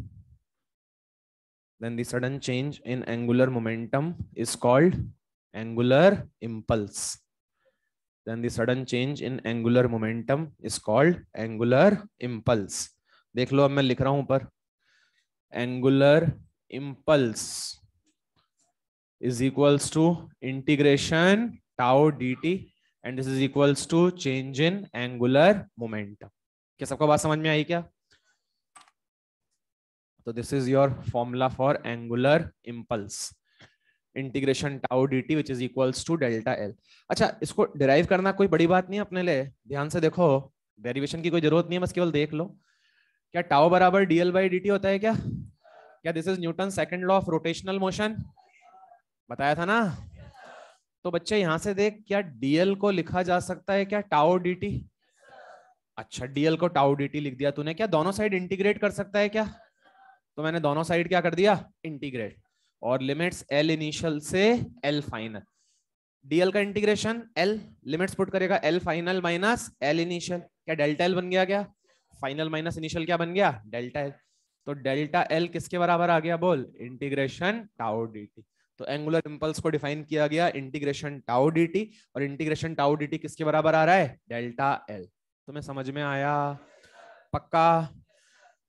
then the sudden change in angular momentum is called angular impulse. Then the sudden change in angular momentum is called angular impulse. देख लो अब मैं लिख रहा हूं ऊपर, angular impulse is equals to integration tau dt and this is equals to change in angular momentum. क्या सबको बात समझ में आई क्या? तो this is your formula for angular impulse, integration tau dt which is equals to delta L. अच्छा, इसको डिराइव करना कोई बड़ी बात नहीं है अपने लिए। ध्यान से देखो, डेरिवेशन की कोई जरूरत नहीं है, बस केवल देख लो। क्या टाउ बराबर dl बाई dt होता है क्या? क्या this is Newton second law of rotational motion? बताया था ना। तो बच्चे यहां से देख, क्या dl को लिखा जा सकता है क्या टाउ dt? अच्छा, dl को टाउ dt लिख दिया तूने, क्या दोनों साइड इंटीग्रेट कर सकता है क्या? तो मैंने दोनों साइड क्या कर दिया? इंटीग्रेट। और लिमिट्स एल इनिशियल से एल फाइनल। डीएल का इंटीग्रेशन एल, लिमिट्स पुट करेगा L final minus L initial. क्या डेल्टा एल बन गया? क्या फाइनल माइनस इनिशियल क्या बन गया? Delta L. तो डेल्टा एल किसके बराबर आ गया? बोल, इंटीग्रेशन टाउ dt। तो एंगुलर इंपल्स को डिफाइन किया गया इंटीग्रेशन टाउ dt और इंटीग्रेशन टाउ dt किसके बराबर आ रहा है? Delta L. तुम्हें समझ में आया? पक्का?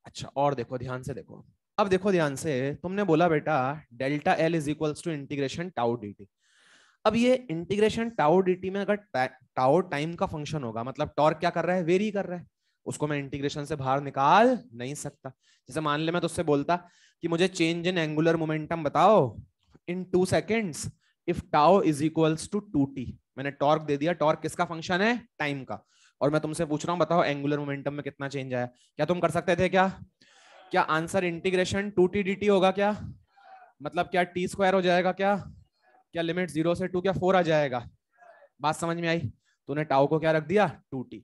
अच्छा, और देखो ध्यान से देखो। अब देखो ध्यान से, तुमने बोला बेटा delta L is equals to integration tau dt। अब ये इंटीग्रेशन टाउ dt में अगर टाउ टाइम का फंक्शन होगा, मतलब टॉर्क क्या कर रहा है? वेरी कर रहा है। उसको मैं इंटीग्रेशन से बाहर निकाल नहीं सकता। जैसे मान ले मैं तुझसे बोलता कि मुझे चेंज इन एंगुलर मोमेंटम बताओ in 2 seconds if tau is equals to 2t। मैंने टॉर्क दे दिया, टॉर्क किसका फंक्शन है? टाइम का। और मैं तुमसे पूछ रहा हूं बताओ एंगुलर मोमेंटम में कितना चेंज आया? क्या तुम कर सकते थे क्या? क्या आंसर इंटीग्रेशन 2t dt होगा क्या? मतलब क्या t स्क्वायर हो जाएगा क्या? क्या लिमिट 0 से 2 क्या 4 आ जाएगा? बात समझ में आई? तूने टाउ को क्या रख दिया? 2t।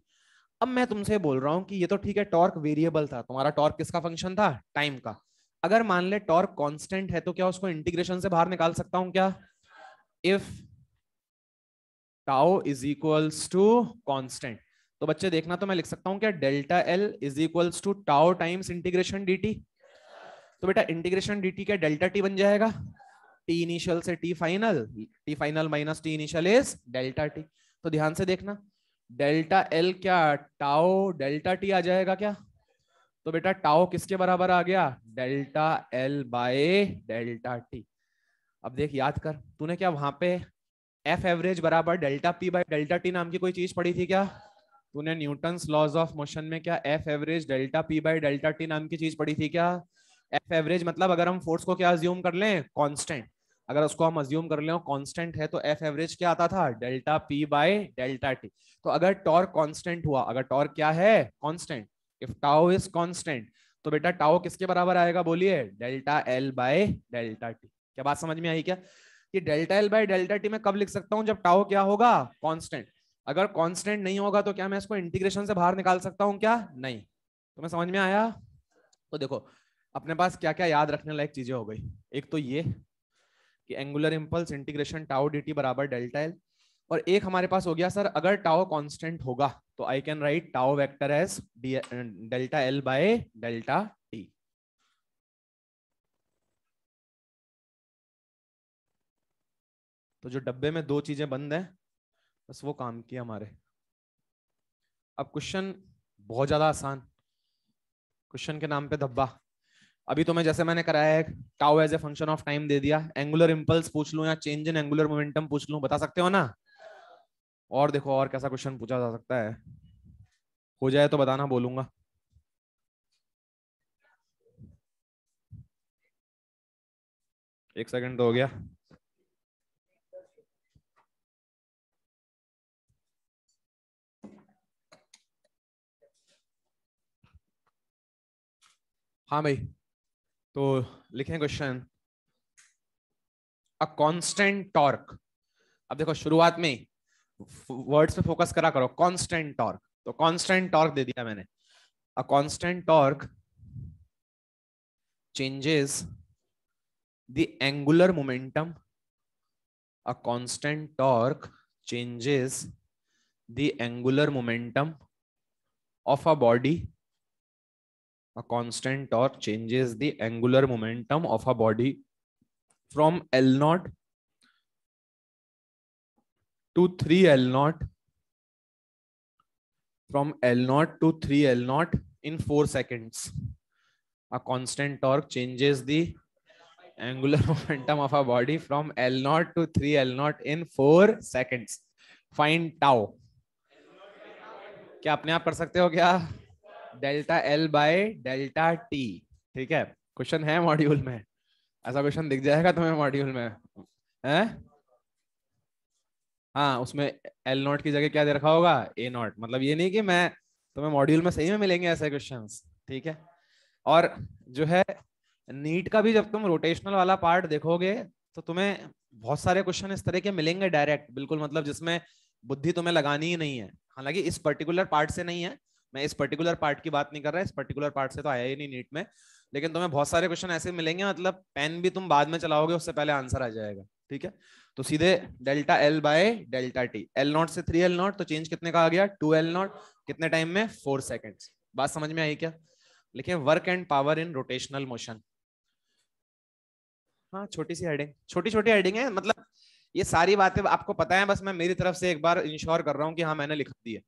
अब मैं तुमसे बोल रहा हूं कि ये तो ठीक है, टॉर्क वेरिएबल था, तुम्हारा टॉर्क किसका फंक्शन था? टाइम का। अगर मान ले टॉर्क कांस्टेंट है तो क्या उसको इंटीग्रेशन से बाहर निकाल सकता हूं क्या? If tau is equals to constant, तो बच्चे देखना, तो मैं लिख सकता हूं क्या delta L is equals to tau times integration dt। तो बेटा इंटीग्रेशन dt क्या डेल्टा टी बन जाएगा? टी इनिशियल से T final minus T initial is delta T. तो ध्यान से देखना, डेल्टा एल क्या टाउ डेल्टा टी आ जाएगा क्या? तो बेटा टाउ किसके बराबर आ गया? Delta L by delta T. अब देख, याद कर, तूने क्या वहां पे एफ एवरेज बराबर delta P bye delta T नाम की कोई चीज पढ़ी थी क्या? तूने न्यूटन्स लॉज ऑफ मोशन में क्या F average delta P by delta T नाम की चीज पढ़ी थी क्या? एफ एवरेज मतलब अगर हम फोर्स को क्या अज्यूम कर लें, कांस्टेंट, अगर उसको हम अज्यूम कर लें कांस्टेंट है तो एफ एवरेज क्या आता था, delta P by delta T. तो अगर टॉर्क कांस्टेंट हुआ, अगर टॉर्क क्या है, constant, if tau is constant, तो बेटा टाउ किसके बराबर आएगा बोलिए, delta L by delta T. क्या बात समझ में आई क्या? कि delta L by delta T मैं कब लिख सकता हूं, जब टाउ क्या होगा, कांस्टेंट। अगर कांस्टेंट नहीं होगा तो क्या मैं इसको इंटीग्रेशन से बाहर निकाल सकता हूं क्या? नहीं। तो मैं समझ में आया? तो देखो अपने पास क्या क्या याद रखने लायक चीजें हो गई। एक तो ये कि angular impulse integration tau D T बराबर डेल्टा एल, और एक हमारे पास हो गया सर अगर टाउ कांस्टेंट होगा तो I can write tau vector as delta L by delta T. तो जो डब्बे में दो चीजें बंद हैं बस वो काम किया हमारे। अब क्वेश्चन बहुत ज्यादा आसान, क्वेश्चन के नाम पे धब्बा। अभी तो मैं जैसे मैंने कराया है tau as a function of time दे दिया, एंगुलर इंपल्स पूछ लूं या चेंज इन एंगुलर मोमेंटम पूछ लूं, बता सकते हो ना? और देखो और कैसा क्वेश्चन पूछा जा सकता है, हो जाए तो बताना, बोलूंगा। एक सेकंड तो हो गया। हाँ भाई, तो लिखें क्वेश्चन, अ कांस्टेंट टॉर्क। अब देखो शुरुआत में वर्ड्स पे फोकस करा करो, कांस्टेंट टॉर्क, तो कांस्टेंट टॉर्क दे दिया मैंने। A constant torque changes the angular momentum, a constant torque changes the angular momentum of a body, a constant torque changes the angular momentum of a body from L naught to 3 L naught, from L naught to 3 L naught in 4 seconds. A constant torque changes the angular momentum of a body from L naught to 3 L naught in 4 seconds. Find tau. क्या अपने आप कर सकते हो क्या? Delta L by delta T. ठीक है, क्वेश्चन है मॉड्यूल में, ऐसा क्वेश्चन दिख जाएगा तुम्हें मॉड्यूल में है? हाँ, उसमें एल नॉट की जगह क्या दे रखा होगा, ए नॉट। मतलब ये नहीं कि मैं तुम्हें मॉड्यूल में सही में मिलेंगे ऐसे क्वेश्चंस, ठीक है। और जो है नीट का भी जब तुम रोटेशनल वाला पार्ट देखोगे तो तुम्हें बहुत सारे क्वेश्चन इस तरह के मिलेंगे डायरेक्ट, बिल्कुल मतलब जिसमें बुद्धि तुम्हें लगानी ही नहीं है। हालांकि इस पर्टिकुलर पार्ट से नहीं है, मैं इस पर्टिकुलर पार्ट की बात नहीं कर रहा, इस पर्टिकुलर पार्ट से तो आया ही नहीं नीट में, लेकिन तुम्हें बहुत सारे क्वेश्चन ऐसे मिलेंगे, मतलब पेन भी तुम बाद में चलाओगे उससे पहले आंसर आ जाएगा। ठीक है, तो सीधे delta L by delta T, L not से 3 एल नॉट, तो चेंज कितने का आ गया, 2 एल नॉट, कितने टाइम में, 4 सेकेंड्स। बात समझ में आई क्या? लिखे work and power in rotational motion. हाँ, छोटी सी हेडिंग, छोटी छोटी हेडिंग है, मतलब ये सारी बातें आपको पता है, बस मैं मेरी तरफ से एक बार इंश्योर कर रहा हूँ कि हाँ मैंने लिख दी है।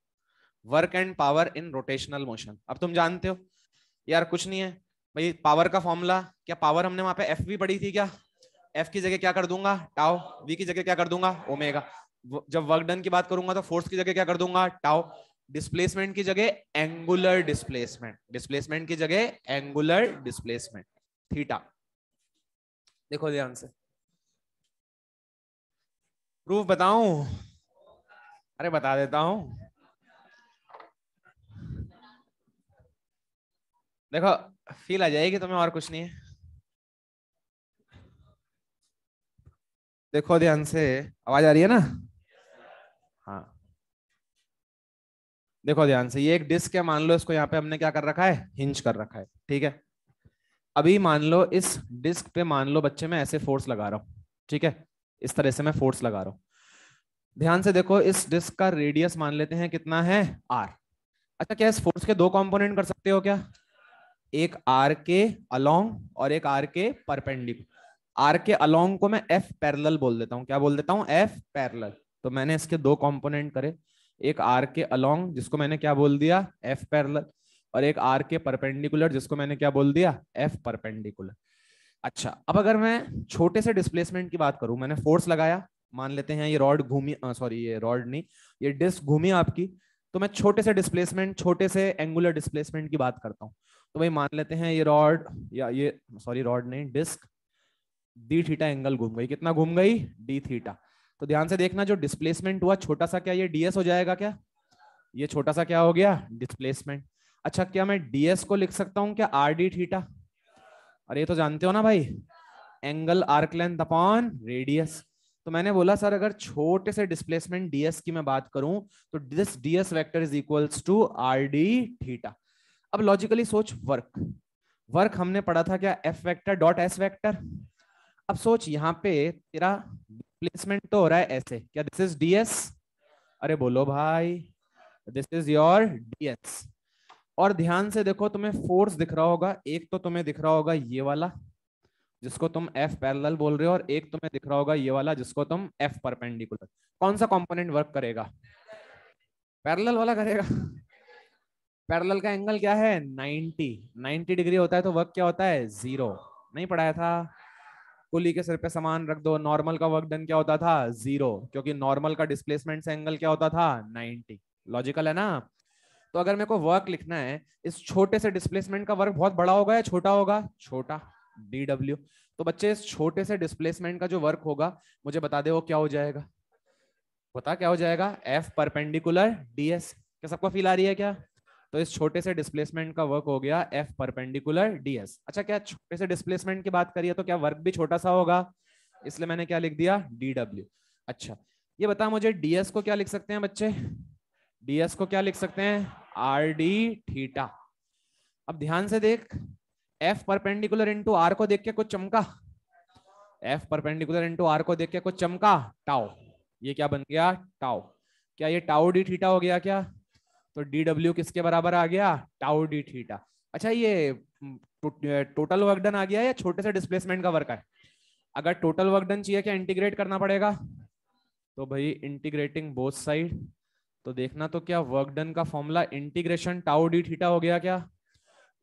Work and power in rotational motion, अब तुम जानते हो यार, कुछ नहीं है भाई, पावर का फॉर्मूला क्या, पावर हमने वहां पे एफ भी पढ़ी थी क्या? एफ की जगह क्या कर दूंगा, टाउ, वी की जगह क्या कर दूंगा, ओमेगा। जब वर्क डन की बात करूंगा तो फोर्स की जगह क्या कर दूंगा, टाउ, डिस्प्लेसमेंट की जगह एंगुलर डिस्प्लेसमेंट, डिस्प्लेसमेंट की जगह एंगुलर डिस्प्लेसमेंट, थीटा। देखो ध्यान से, प्रूफ बताऊं? अरे बता देता हूं, देखो फील आ जाएगी तुम्हें, और कुछ नहीं है। देखो ध्यान से, आवाज आ रही है ना? हाँ, देखो ध्यान से, ये एक डिस्क है, मान लो इसको यहाँ पे हमने क्या कर रखा है, हिंज कर रखा है, ठीक है। अभी मान लो इस डिस्क पे, मान लो बच्चे मैं ऐसे फोर्स लगा रहा हूँ, ठीक है, इस तरह से मैं फोर्स लगा रहा हूँ। ध्यान से देखो, इस डिस्क का रेडियस मान लेते हैं कितना है, आर। अच्छा, क्या इस फोर्स के दो कंपोनेंट कर सकते हो क्या? एक आर के अलोंग और एक आर के परपेंडिकुलर। आर के अलोंग को मैं एफ पैरेलल बोल देता हूँ, क्या बोल देता हूँ, एफ पैरेलल। तो मैंने इसके दो कंपोनेंट करे, एक आर के अलोंग जिसको मैंने क्या बोल दिया, एफ पैरेलल, और एक आर के परपेंडिकुलर जिसको मैंने क्या बोल दिया, एफ परपेंडिकुलर। अच्छा, अब अगर मैं छोटे से डिस्प्लेसमेंट की बात करूं, मैंने फोर्स लगाया, मान लेते हैं ये रॉड घूमी, सॉरी ये रॉड नहीं, ये डिस्क घूमी आपकी, तो मैं छोटे से डिस्प्लेसमेंट, छोटे से एंगुलर डिस्प्लेसमेंट की बात करता हूँ। तो भाई मान लेते हैं ये रॉड, या ये सॉरी रॉड नहीं, डिस्क डी थीटा एंगल घूम गई, कितना घूम गई, डी थीटा। तो ध्यान से देखना, जो डिस्प्लेसमेंट हुआ छोटा सा, क्या ये डीएस हो जाएगा क्या, ये छोटा सा क्या हो गया, डिस्प्लेसमेंट। अच्छा, क्या मैं डीएस को लिख सकता हूं क्या आर डी थीटा? अरे ये तो जानते हो ना भाई, angle arc length upon radius. तो मैंने बोला सर अगर छोटे से डिस्प्लेसमेंट डीएस की मैं बात करूं तो this DS vector is equals to R D theta. अब लॉजिकली सोच, वर्क, वर्क हमने पढ़ा था क्या, F vector dot S vector. अब सोच यहाँ पे तेरा डिस्प्लेसमेंट तो हो रहा है ऐसे, क्या दिस इज डीएस, अरे बोलो भाई, दिस इज योर डीएस। और ध्यान से देखो, तुम्हें फोर्स दिख रहा होगा, एक तो तुम्हें दिख रहा होगा ये वाला जिसको तुम एफ पैरेलल बोल रहे हो, और एक तुम्हें दिख रहा होगा ये वाला जिसको तुम एफ परपेंडिकुलर। कौन सा कंपोनेंट वर्क करेगा, पैरेलल वाला करेगा। पैरेलल का एंगल क्या है 90, 90 डिग्री होता है, तो वर्क क्या होता है, जीरो। नहीं पढ़ाया था, कुली के सिर पे सामान रख दो, नॉर्मल का वर्क डन क्या होता था, जीरो, क्योंकि नॉर्मल का डिस्प्लेसमेंट से एंगल क्या होता था 90। लॉजिकल है ना। तो अगर मेरे को वर्क लिखना है, इस छोटे से डिस्प्लेसमेंट का वर्क बहुत बड़ा होगा या छोटा होगा, छोटा, डी डब्ल्यू। तो बच्चे इस छोटे से डिस्प्लेसमेंट का जो वर्क होगा, मुझे बता दे वो क्या हो जाएगा, बता क्या हो जाएगा, एफ परपेंडिकुलर डीएस। क्या सबको फील आ रही है क्या? तो इस छोटे से डिस्प्लेसमेंट का वर्क हो गया एफ परपेंडिकुलर डीएस। अच्छा, क्या छोटे से डिस्प्लेसमेंट की बात करिए तो क्या वर्क भी छोटा सा होगा, इसलिए मैंने क्या लिख दिया, डी डब्ल्यू। अच्छा, ये बता मुझे डीएस को क्या लिख सकते हैं बच्चे, डीएस को क्या लिख सकते हैं, आर डी थीटा। अब ध्यान से देख, एफ परपेंडिकुलर इंटू आर को देख के कुछ चमका, एफ परपेंडिकुलर इंटू आर को देख के कुछ चमका, टाउ। ये क्या बन गया, टाउ। क्या ये टाउ डी थीटा हो गया क्या? तो डी डब्ल्यू किसके बराबर आ गया, टाउ डी थीटा। अच्छा, ये टोटल वर्क डन आ गया या छोटे से डिस्प्लेसमेंट का वर्क है? अगर टोटल वर्क डन चाहिए क्या इंटीग्रेट करना पड़ेगा? तो भाई इंटीग्रेटिंग बोथ साइड, तो देखना तो क्या वर्क डन का formula integration tau D theta हो गया क्या?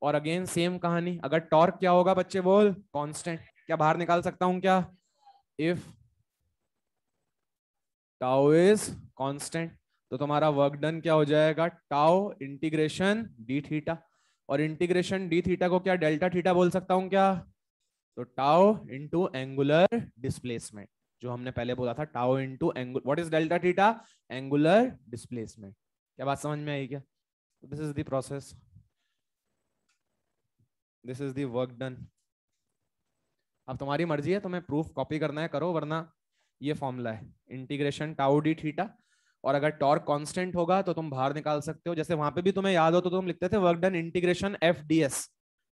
और अगेन सेम कहानी, अगर टॉर्क क्या होगा बच्चे बोल, कांस्टेंट। क्या बाहर निकाल सकता हूं क्या, इफ टाउ इज कांस्टेंट, तो तुम्हारा वर्क डन क्या हो जाएगा, टाउ इंटीग्रेशन डी थीटा। और इंटीग्रेशन डी थीटा को क्या डेल्टा थीटा बोल सकता हूं क्या? तो टाउ इंटू एंगुलर डिस्प्लेसमेंट, जो हमने पहले बोला था, tau into angular, what is delta theta, angular displacement. क्या बात समझ में आई क्या? This is the process, this is the work done. अब तुम्हारी मर्जी है, तुम्हें प्रूफ कॉपी करना है करो, वरना ये फॉर्मूला है इंटीग्रेशन टाउ डी थीटा। और अगर टॉर्क कांस्टेंट होगा तो तुम बाहर निकाल सकते हो, जैसे वहां पे भी तुम्हें याद हो तो तुम लिखते थे work done integration F D S,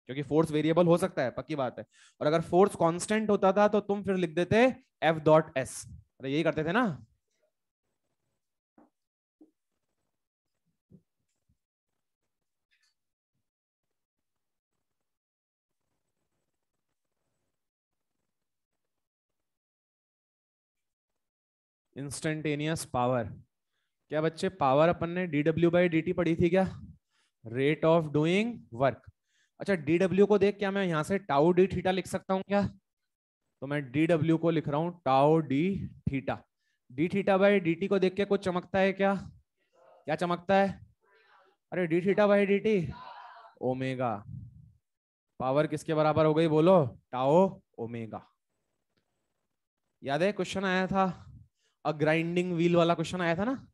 क्योंकि फोर्स वेरिएबल हो सकता है, पक्की बात है। और अगर फोर्स कांस्टेंट होता था तो तुम फिर लिख देते एफ डॉट एस, अरे यही करते थे ना। इंस्टेंटेनियस पावर, क्या बच्चे पावर अपन ने D W by D T पढ़ी थी क्या, रेट ऑफ डूइंग वर्क। अच्छा, डी डब्ल्यू को देख क्या मैं यहाँ से टाउ डी थीटा लिख सकता हूँ क्या? तो मैं डी डब्ल्यू को लिख रहा हूँ tau D theta. D theta by D T को देख के कुछ चमकता है क्या, क्या चमकता है, अरे D theta by D T omega. Power किसके बराबर हो गई बोलो, टाओ ओमेगा। याद है क्वेश्चन आया था, अ ग्राइंडिंग व्हील वाला क्वेश्चन आया था ना,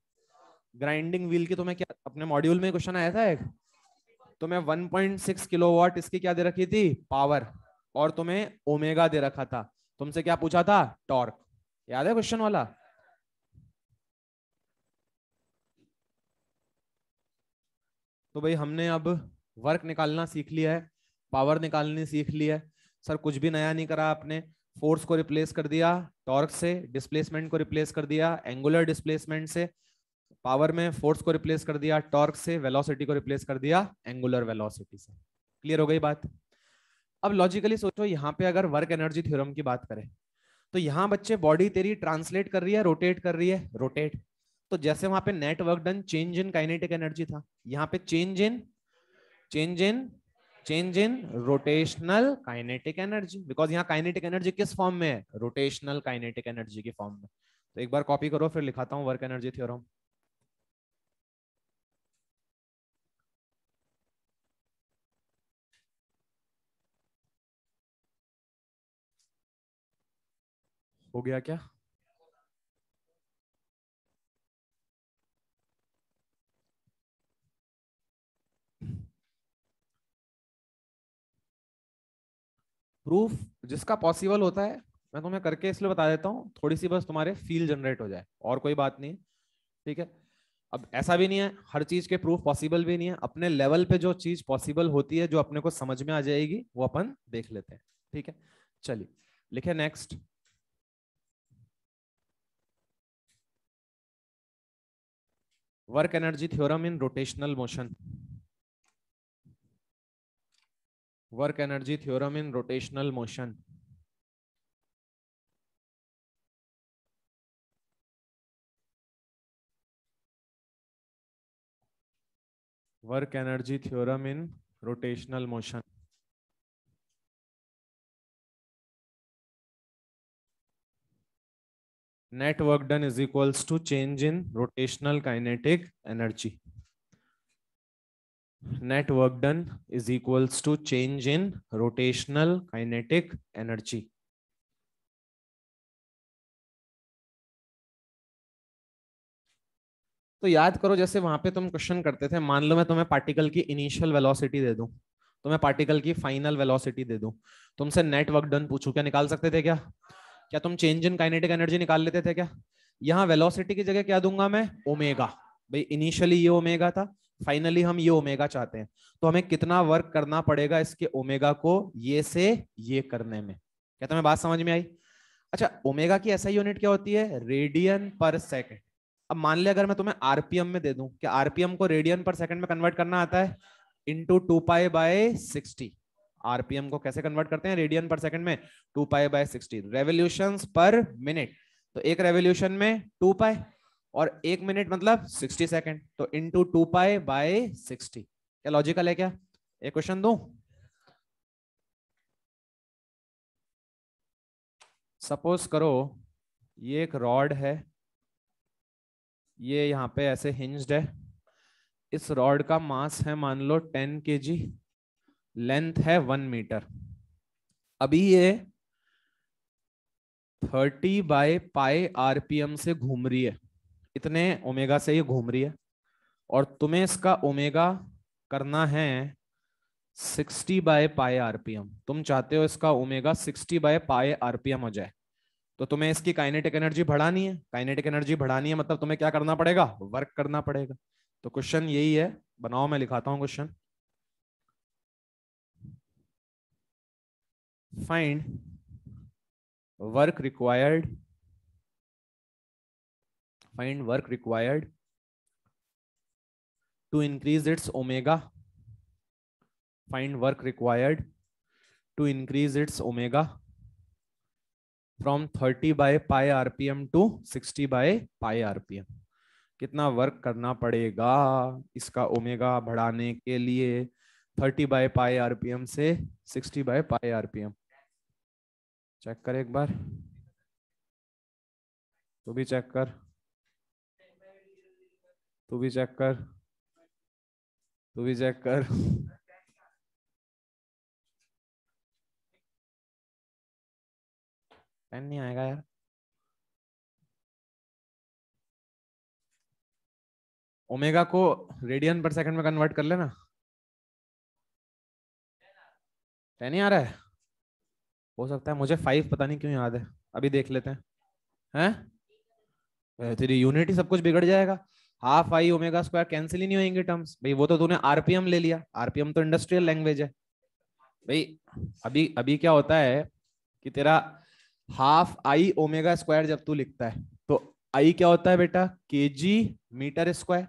ग्राइंडिंग व्हील की तुम्हें क्या अपने मॉड्यूल में क्वेश्चन आया था एक, तुम्हें 1.6 किलोवाट इसकी क्या दे रखी थी, पावर, और तुम्हें ओमेगा दे रखा था, तुमसे क्या पूछा था, टॉर्क। याद है क्वेश्चन वाला? तो भाई हमने अब वर्क निकालना सीख लिया है, पावर निकालनी सीख लिया है। सर कुछ भी नया नहीं करा आपने, फोर्स को रिप्लेस कर दिया टॉर्क से, डिस्प्लेसमेंट को रिप्लेस कर दिया एंगुलर डिस्प्लेसमेंट से, पावर में फोर्स को रिप्लेस कर दिया टॉर्क से, वेलोसिटी को रिप्लेस कर दिया एंगुलर वेलोसिटी से। क्लियर हो गई बात? अब लॉजिकली सोचो, यहाँ पे अगर वर्क एनर्जी थ्योरम की बात करें तो यहाँ बच्चे बॉडी तेरी ट्रांसलेट कर रही है, रोटेट कर रही है, रोटेट। तो जैसे वहां पे net work done change in kinetic energy था, यहाँ पे change in change in rotational kinetic energy, because यहाँ काइनेटिक एनर्जी किस फॉर्म में है, रोटेशनल काइनेटिक एनर्जी की फॉर्म में। तो एक बार कॉपी करो, फिर लिखाता हूँ वर्क एनर्जी थ्योरम। हो गया क्या? प्रूफ जिसका पॉसिबल होता है मैं तुम्हें करके इसलिए बता देता हूँ, थोड़ी सी बस तुम्हारे फील जनरेट हो जाए, और कोई बात नहीं। ठीक है, अब ऐसा भी नहीं है हर चीज के प्रूफ पॉसिबल भी नहीं है, अपने लेवल पे जो चीज पॉसिबल होती है, जो अपने को समझ में आ जाएगी, वो अपन देख लेते हैं। ठीक है, चलिए लिखे next. Work energy theorem in rotational motion. Work energy theorem in rotational motion. Work energy theorem in rotational motion. Net work done is equals to change in rotational kinetic energy. Net work done is equals to change in rotational kinetic energy. तो याद करो, जैसे वहां पे तुम क्वेश्चन करते थे, मान लो मैं तुम्हें पार्टिकल की इनिशियल वेलोसिटी दे दूं, तुम्हें पार्टिकल की फाइनल वेलोसिटी दे दूं, तुमसे नेट वर्क डन पूछूं, क्या निकाल सकते थे? क्या क्या तुम चेंज इन काइनेटिक एनर्जी निकाल लेते थे क्या? यहाँ वेलोसिटी की जगह क्या दूंगा मैं? ओमेगा। भाई इनिशियली ये ओमेगा था, फाइनली हम ये ओमेगा चाहते हैं, तो हमें कितना वर्क करना पड़ेगा इसके ओमेगा को ये से ये करने में? क्या तुम्हें बात समझ में आई? अच्छा, ओमेगा की ऐसा यूनिट क्या होती है? रेडियन पर सेकंड। अब मान लिया अगर मैं तुम्हें आरपीएम में दे दूं, क्या आरपीएम को रेडियन पर सेकंड में कन्वर्ट करना आता है? इंटू 2π/60। आरपीएम को कैसे कन्वर्ट करते हैं रेडियन पर सेकंड में? 2π/60 रेवोल्यूशंस पर मिनट। तो एक रेवोल्यूशन में 2π, और एक मिनट मतलब 60 सेकंड, तो इंटू 2π/60। क्या लॉजिकल है क्या? एक क्वेश्चन दूं, सपोज करो ये एक रॉड है, ये यहाँ पे ऐसे हिंज्ड है, इस रॉड का मास है मान लो 10 kg, लेंथ है 1 मीटर। अभी ये 30/π RPM से घूम रही है, इतने ओमेगा से ये घूम रही है, और तुम्हें इसका ओमेगा करना है 60/π RPM। तुम चाहते हो इसका ओमेगा 60/π RPM हो जाए, तो तुम्हें इसकी काइनेटिक एनर्जी बढ़ानी है। काइनेटिक एनर्जी बढ़ानी है मतलब तुम्हें क्या करना पड़ेगा? वर्क करना पड़ेगा। तो क्वेश्चन यही है, बनाओ मैं लिखाता हूं question. Find work required, find work required to increase its omega, find work required to increase its omega from 30/π RPM to 60/π RPM। कितना वर्क करना पड़ेगा इसका ओमेगा बढ़ाने के लिए 30/π RPM से 60/π RPM? चेक कर एक बार, तू भी चेक कर, तू भी चेक कर, तू भी चेक कर। पेन नहीं आएगा यार। ओमेगा को रेडियन पर सेकंड में कन्वर्ट कर लेना। पेन नहीं आ रहा है? हो सकता है, मुझे 5 पता नहीं क्यों याद है, अभी देख लेते हैं। तेरी यूनिट ही सब कुछ बिगड़ जाएगा। Half I omega square cancel ही नहीं होंगे टर्म्स भाई, वो तो तूने आरपीएम ले लिया, आरपीएम तो इंडस्ट्रियल लैंग्वेज है भाई। अभी अभी क्या होता है कि तेरा हाफ आई ओमेगा स्क्वायर जब तू लिखता है, तो आई क्या होता है बेटा? केजी मीटर स्क्वायर,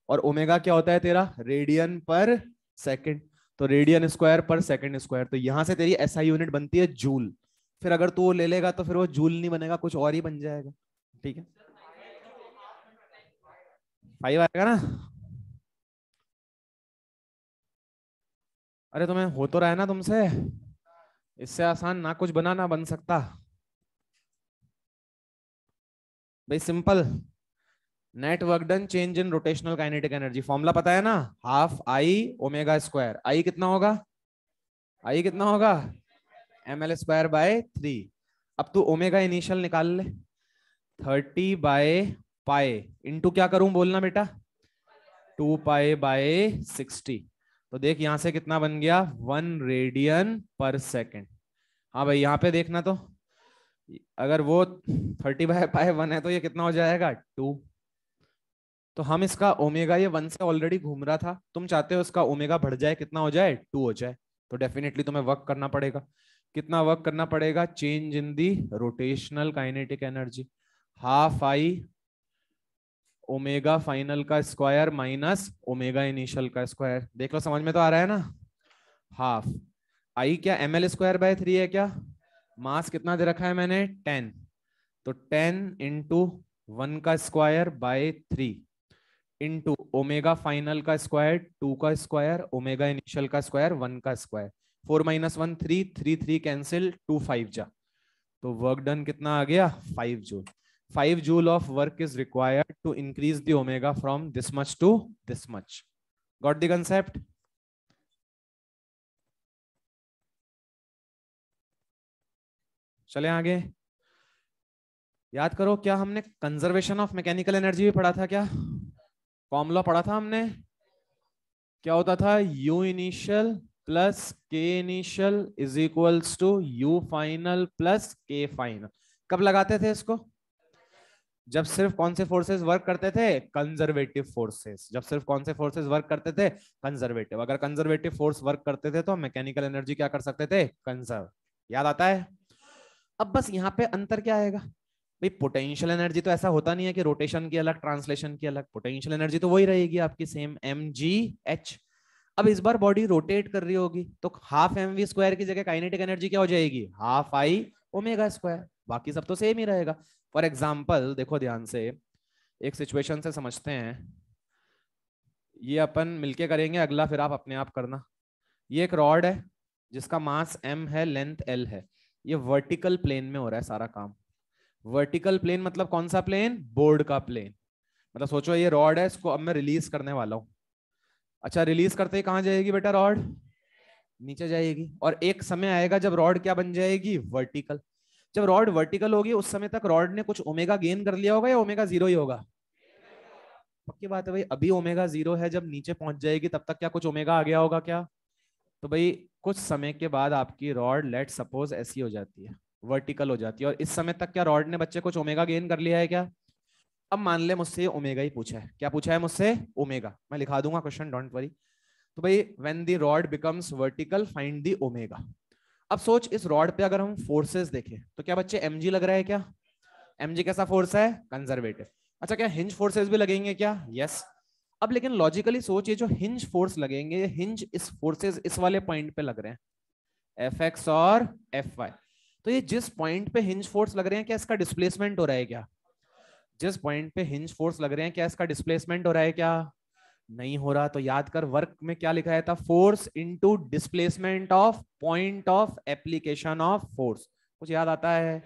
और ओमेगा क्या होता है तेरा? रेडियन पर सेकंड। तो रेडियन स्क्वायर पर सेकंड स्क्वायर, तो यहां से तेरी एसआई यूनिट बनती है जूल। फिर अगर तू वो ले लेगा तो फिर वो जूल नहीं बनेगा, कुछ और ही बन जाएगा। ठीक है, 5 आएगा ना? अरे तुम्हें हो तो रहा है ना तुमसे, इससे आसान ना कुछ बना ना बन सकता भाई। Simple, net work done change in rotational kinetic energy, formula पता है ना? Half I omega square. I कितना होगा? आई कितना होगा? ml² /3। अब तू ओमेगा इनिशियल निकाल ले, 30/पाई इंटू क्या करूं बोलना बेटा, 2π/60। तो देख यहां से कितना बन गया, 1 रेडियन पर सेकेंड। हाँ भाई यहाँ पे देखना, तो अगर वो 30/π1 है तो ये कितना हो जाएगा 2। तो हम इसका ओमेगा, ये 1 से ऑलरेडी घूम रहा था, तुम चाहते हो इसका ओमेगा बढ़ जाए, कितना हो जाए 2 हो जाए, तो डेफिनेटली तुम्हें वर्क करना पड़ेगा। कितना वर्क करना पड़ेगा, change in the rotational kinetic energy, half I omega final का स्क्वायर माइनस ओमेगा इनिशियल का स्क्वायर। देख लो समझ में तो आ रहा है ना। हाफ आई क्या ml²/3 है क्या, मास कितना दे रखा है मैंने 10, तो 10 × 1 का स्क्वायर/3 इंटू ओमेगा फाइनल का स्क्वायर 2 का स्क्वायर ओमेगा इनिशियल का स्क्वायर 1 का स्क्वायर। 4 - 1 3, 3 3 कैंसिल, 2 5 जा, तो वर्क डन कितना आ गया 5 joule. 5 joule of work is required to increase the omega from this much to this much. Got the concept. चले आगे, याद करो क्या हमने कंजर्वेशन ऑफ मैकेनिकल एनर्जी भी पढ़ा था, क्या फॉर्मूला लॉ पढ़ा था हमने, क्या होता था, U initial plus K initial is equals to U final plus K final. कब लगाते थे इसको, जब सिर्फ कौन से फोर्सेस वर्क करते थे, कंजर्वेटिव फोर्सेस। जब सिर्फ कौन से फोर्सेस वर्क करते थे, कंजर्वेटिव। अगर कंजर्वेटिव फोर्स वर्क करते थे तो मैकेनिकल एनर्जी क्या कर सकते थे, कंजर्व। याद आता है। अब बस यहाँ पे अंतर क्या आएगा भाई, पोटेंशियल एनर्जी तो ऐसा होता नहीं है कि रोटेशन की अलग ट्रांसलेशन की अलग, पोटेंशियल एनर्जी तो वही रहेगी आपकी सेम mgh। अब इस बार बॉडी रोटेट कर रही होगी तो हाफ mv² की जगह काइनेटिक एनर्जी क्या हो जाएगी, हाफ आई ओमेगा स्क्वायर। बाकी सब तो सेम ही रहेगा। फॉर एग्जाम्पल देखो ध्यान से, एक सिचुएशन से समझते हैं, ये अपन मिलके करेंगे, अगला फिर आप अपने आप करना। ये एक रॉड है जिसका मास m है, लेंथ l है, ये वर्टिकल प्लेन में हो रहा है सारा काम। वर्टिकल प्लेन मतलब कौन सा प्लेन, बोर्ड का प्लेन। मतलब सोचो ये रॉड है, इसको अब मैं रिलीज करने वाला हूं। अच्छा रिलीज करते ही कहां जाएगी बेटा रॉड, नीचे जाएगी। और एक समय आएगा जब रॉड क्या बन जाएगी, वर्टिकल। जब रॉड वर्टिकल होगी उस समय तक रॉड ने कुछ ओमेगा गेन कर लिया होगा या ओमेगा 0 ही होगा, पक्की बात है भाई। अभी ओमेगा 0 है, जब नीचे पहुंच जाएगी तब तक क्या कुछ ओमेगा आ गया होगा क्या। तो भाई कुछ समय के बाद आपकी रॉड लेट सपोज ऐसी हो जाती है, वर्टिकल हो जाती है, और इस समय तक क्या रॉड ने बच्चे कुछ ओमेगा गेन कर लिया है क्या। अब मान ले मुझसे ओमेगा ही पूछा है, क्या पूछा है मुझसे, ओमेगा। मैं लिखा दूंगा क्वेश्चन, डोंट वरी। तो भाई when the rod becomes vertical find the omega. अब सोच इस रॉड पे अगर हम फोर्सेस देखें तो क्या बच्चे mg लग रहा है क्या, mg कैसा फोर्स है, कंजर्वेटिव। अच्छा क्या हिंज फोर्सेस भी लगेंगे क्या, यस। अब लेकिन लॉजिकली सोच, ये जो हिंज फोर्स लगेंगे, हिंज इस फोर्सेस इस वाले पॉइंट पे लग रहे हैं, Fx और Fy। तो ये जिस पॉइंट पे हिंज फोर्स लग रहे हैं, क्या इसका डिस्प्लेसमेंट हो रहा है क्या, जिस पॉइंट पे हिंज फोर्स लग रहे हैं क्या इसका डिस्प्लेसमेंट हो रहा है क्या, नहीं हो रहा। तो याद कर वर्क में क्या लिखा है था, force into displacement of point of application of force. कुछ याद आता है,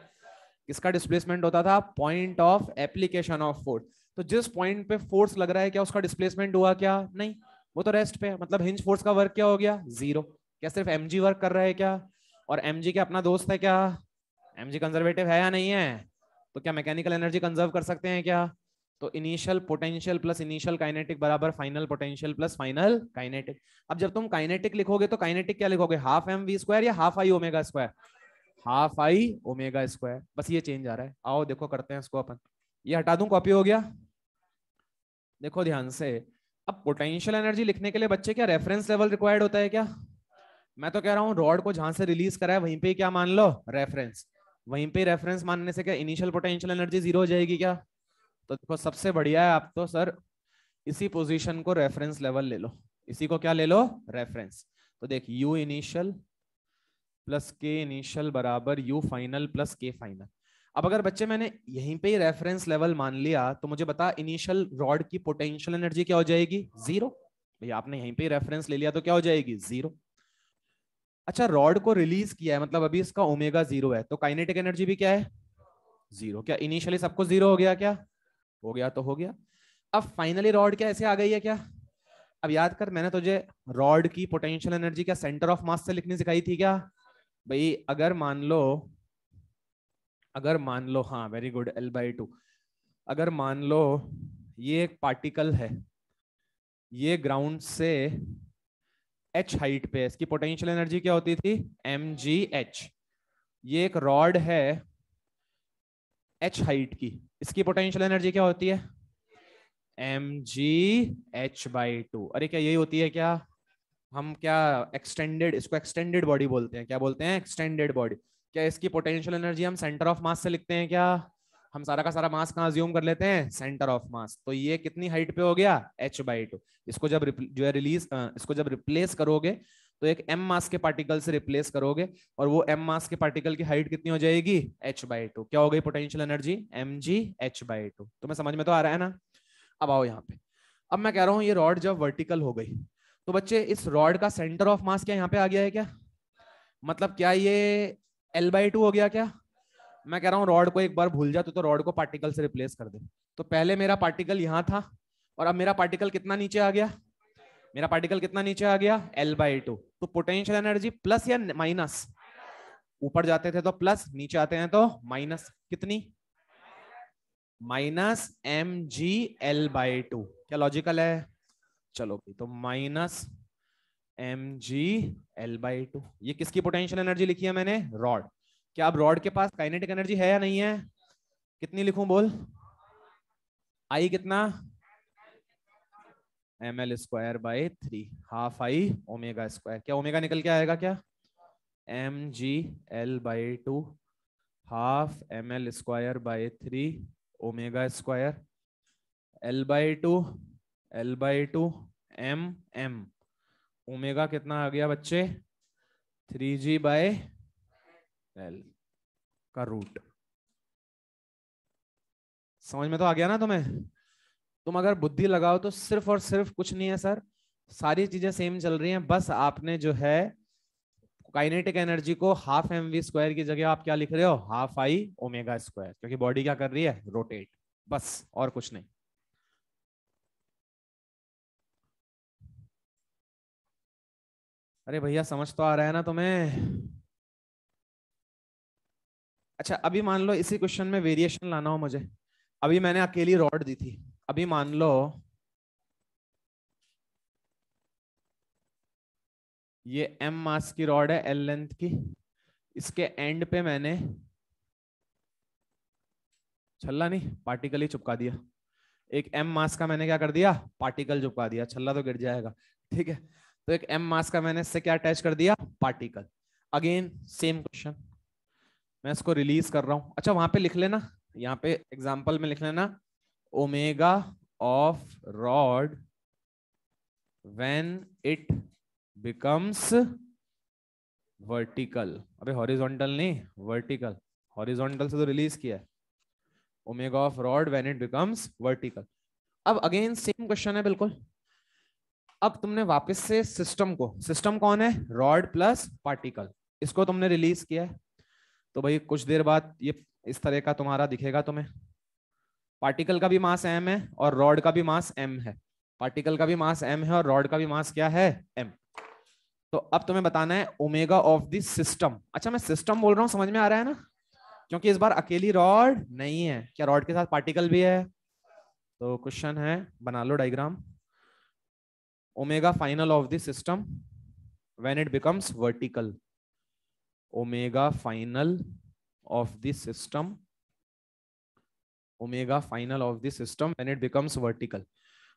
किसका डिस्प्लेसमेंट होता था, point of application of force. तो जिस पॉइंट पे फोर्स लग रहा है क्या उसका डिस्प्लेसमेंट हुआ क्या, नहीं, वो तो रेस्ट पे है। मतलब हिंज फोर्स का वर्क क्या हो गया, 0। क्या सिर्फ mg वर्क कर रहा है क्या, और mg क्या अपना दोस्त है क्या, mg कंजर्वेटिव है या नहीं है। तो क्या मैकेनिकल एनर्जी कंजर्व कर सकते हैं क्या। तो initial potential plus initial kinetic बराबर final potential plus final kinetic. अब जब तुम काइनेटिक लिखोगे तो काइनेटिक क्या लिखोगे, हाफ mv² या half I omega square, half I omega square. बस ये चेंज आ रहा है। आओ देखो करते हैं इसको अपन, ये हटा दूं, कॉपी हो गया। देखो ध्यान से, अब पोटेंशियल एनर्जी लिखने के लिए बच्चे क्या रेफरेंस लेवल रिक्वायर्ड होता है क्या। मैं तो कह रहा हूँ रॉड को जहां से रिलीज करा है वहीं पे क्या मान लो, रेफरेंस। वहीं पे रेफरेंस मानने से क्या इनिशियल पोटेंशियल एनर्जी 0 हो जाएगी क्या। तो देखो सबसे बढ़िया है, आप तो सर इसी पोजीशन को रेफरेंस लेवल ले लो, इसी को क्या ले लो, रेफरेंस। तो देख you initial plus K initial बराबर you final plus K final. अब अगर बच्चे मैंने यहीं पे ही रेफरेंस लेवल मान लिया तो मुझे बता इनिशियल रॉड की पोटेंशियल एनर्जी क्या हो जाएगी, 0। भैया आपने यहीं पे रेफरेंस ले लिया तो क्या हो जाएगी, 0। अच्छा रॉड को रिलीज किया है मतलब अभी इसका ओमेगा 0 है, तो काइनेटिक एनर्जी भी क्या है, 0। क्या इनिशियली सबको 0 हो गया क्या, हो गया तो हो गया। अब फाइनली रॉड क्या ऐसे आ गई है क्या। अब याद कर मैंने तुझे रॉड की पोटेंशियल एनर्जी क्या सेंटर ऑफ मास से लिखनी सिखाई थी क्या। भाई अगर मान लो अगर मान लो, हाँ वेरी गुड, L/2, अगर मान लो ये एक पार्टिकल है, ये ग्राउंड से h हाइट पे है, इसकी पोटेंशियल एनर्जी क्या होती थी, mgh। ये एक रॉड है h हाइट की, इसकी पोटेंशियल एनर्जी क्या होती है, mgh/2। अरे क्या यही होती है क्या, हम क्या एक्सटेंडेड, इसको एक्सटेंडेड बॉडी बोलते हैं, क्या बोलते हैं, एक्सटेंडेड बॉडी। क्या इसकी पोटेंशियल एनर्जी हम सेंटर ऑफ मास से लिखते हैं क्या, हम सारा का सारा मास कहाँ अज्यूम कर लेते हैं, सेंटर ऑफ मास। तो ये कितनी हाइट पे हो गया, h/2। इसको जब जो है इसको जब रिप्लेस करोगे तो एक m मास के पार्टिकल से रिप्लेस करोगे, और वो m मास के पार्टिकल की हाइट कितनी हो जाएगी, h/2। क्या हो गई पोटेंशियल एनर्जी, mgh/2। तुम्हें समझ में तो आ रहा है ना। अब आओ यहाँ पे, अब मैं कह रहा हूँ ये रॉड जब वर्टिकल हो गई तो बच्चे इस रॉड का सेंटर ऑफ मास क्या यहाँ पे आ गया है क्या, मतलब क्या ये L/2 हो गया क्या। मैं कह रहा हूँ रॉड को एक बार भूल जा तो रॉड को पार्टिकल से रिप्लेस कर दे। तो पहले मेरा पार्टिकल यहाँ था और अब मेरा पार्टिकल कितना नीचे आ गया, मेरा पार्टिकल कितना नीचे आ गया, L/2। तो पोटेंशियल एनर्जी प्लस या माइनस, ऊपर जाते थे तो प्लस, नीचे आते हैं तो माइनस, कितनी, -mg/L/2। क्या लॉजिकल है, चलो भाई, तो -mg/L/2। ये किसकी पोटेंशियल एनर्जी लिखी है मैंने, रॉड। क्या अब रॉड के पास काइनेटिक एनर्जी है या नहीं है, कितनी लिखूं बोल, आई कितना, ml²/3, ½ I ω²। क्या ओमेगा निकल के आएगा क्या, mg/L/2 ½ ml²/3 ω², L/2 L/2 m omega कितना आ गया बच्चे, 3g/L का रूट। समझ में तो आ गया ना तुम्हें। तुम अगर बुद्धि लगाओ तो सिर्फ और सिर्फ कुछ नहीं है सर, सारी चीजें सेम चल रही हैं, बस आपने जो है काइनेटिक एनर्जी को ½ mv² की जगह आप क्या लिख रहे हो, ½ I ω², क्योंकि बॉडी क्या कर रही है, रोटेट, बस और कुछ नहीं। अरे भैया समझ तो आ रहा है ना तुम्हें। अच्छा अभी मान लो इसी क्वेश्चन में वेरिएशन लाना हो मुझे, अभी मैंने अकेली रॉड दी थी, अभी मान लो ये m मास की रॉड है, l लेंथ की, इसके एंड पे मैंने छल्ला नहीं पार्टिकल ही चिपका दिया, एक m मास का मैंने क्या कर दिया, पार्टिकल चिपका दिया, छल्ला तो गिर जाएगा, ठीक है। तो एक m मास का मैंने इससे क्या अटैच कर दिया, पार्टिकल। अगेन सेम क्वेश्चन, मैं इसको रिलीज कर रहा हूं। अच्छा वहां पे लिख लेना, यहाँ पे एग्जांपल में लिख लेना, omega of rod when it becomes vertical. अबे हॉरिजॉन्टल नहीं, वर्टिकल, हॉरिजॉन्टल से तो रिलीज किया है, omega of rod when it becomes vertical. अब अगेन सेम क्वेश्चन है बिल्कुल। अब तुमने वापस से सिस्टम को, सिस्टम कौन है, रॉड प्लस पार्टिकल, इसको तुमने रिलीज किया है। तो भाई कुछ देर बाद ये इस तरह का तुम्हारा दिखेगा तुम्हें, पार्टिकल का भी मास m है और रॉड का भी मास m है, पार्टिकल का भी मास m है और रॉड का भी मास क्या है, m। तो अब तुम्हें बताना है ओमेगा ऑफ द सिस्टम। अच्छा मैं सिस्टम बोल रहा हूं, समझ में आ रहा है ना, क्योंकि इस बार अकेली रॉड नहीं है, क्या रॉड के साथ पार्टिकल भी है। तो क्वेश्चन है, बना लो diagram, omega final of the system when it becomes vertical, omega final of the system, omega final of the system when it becomes vertical.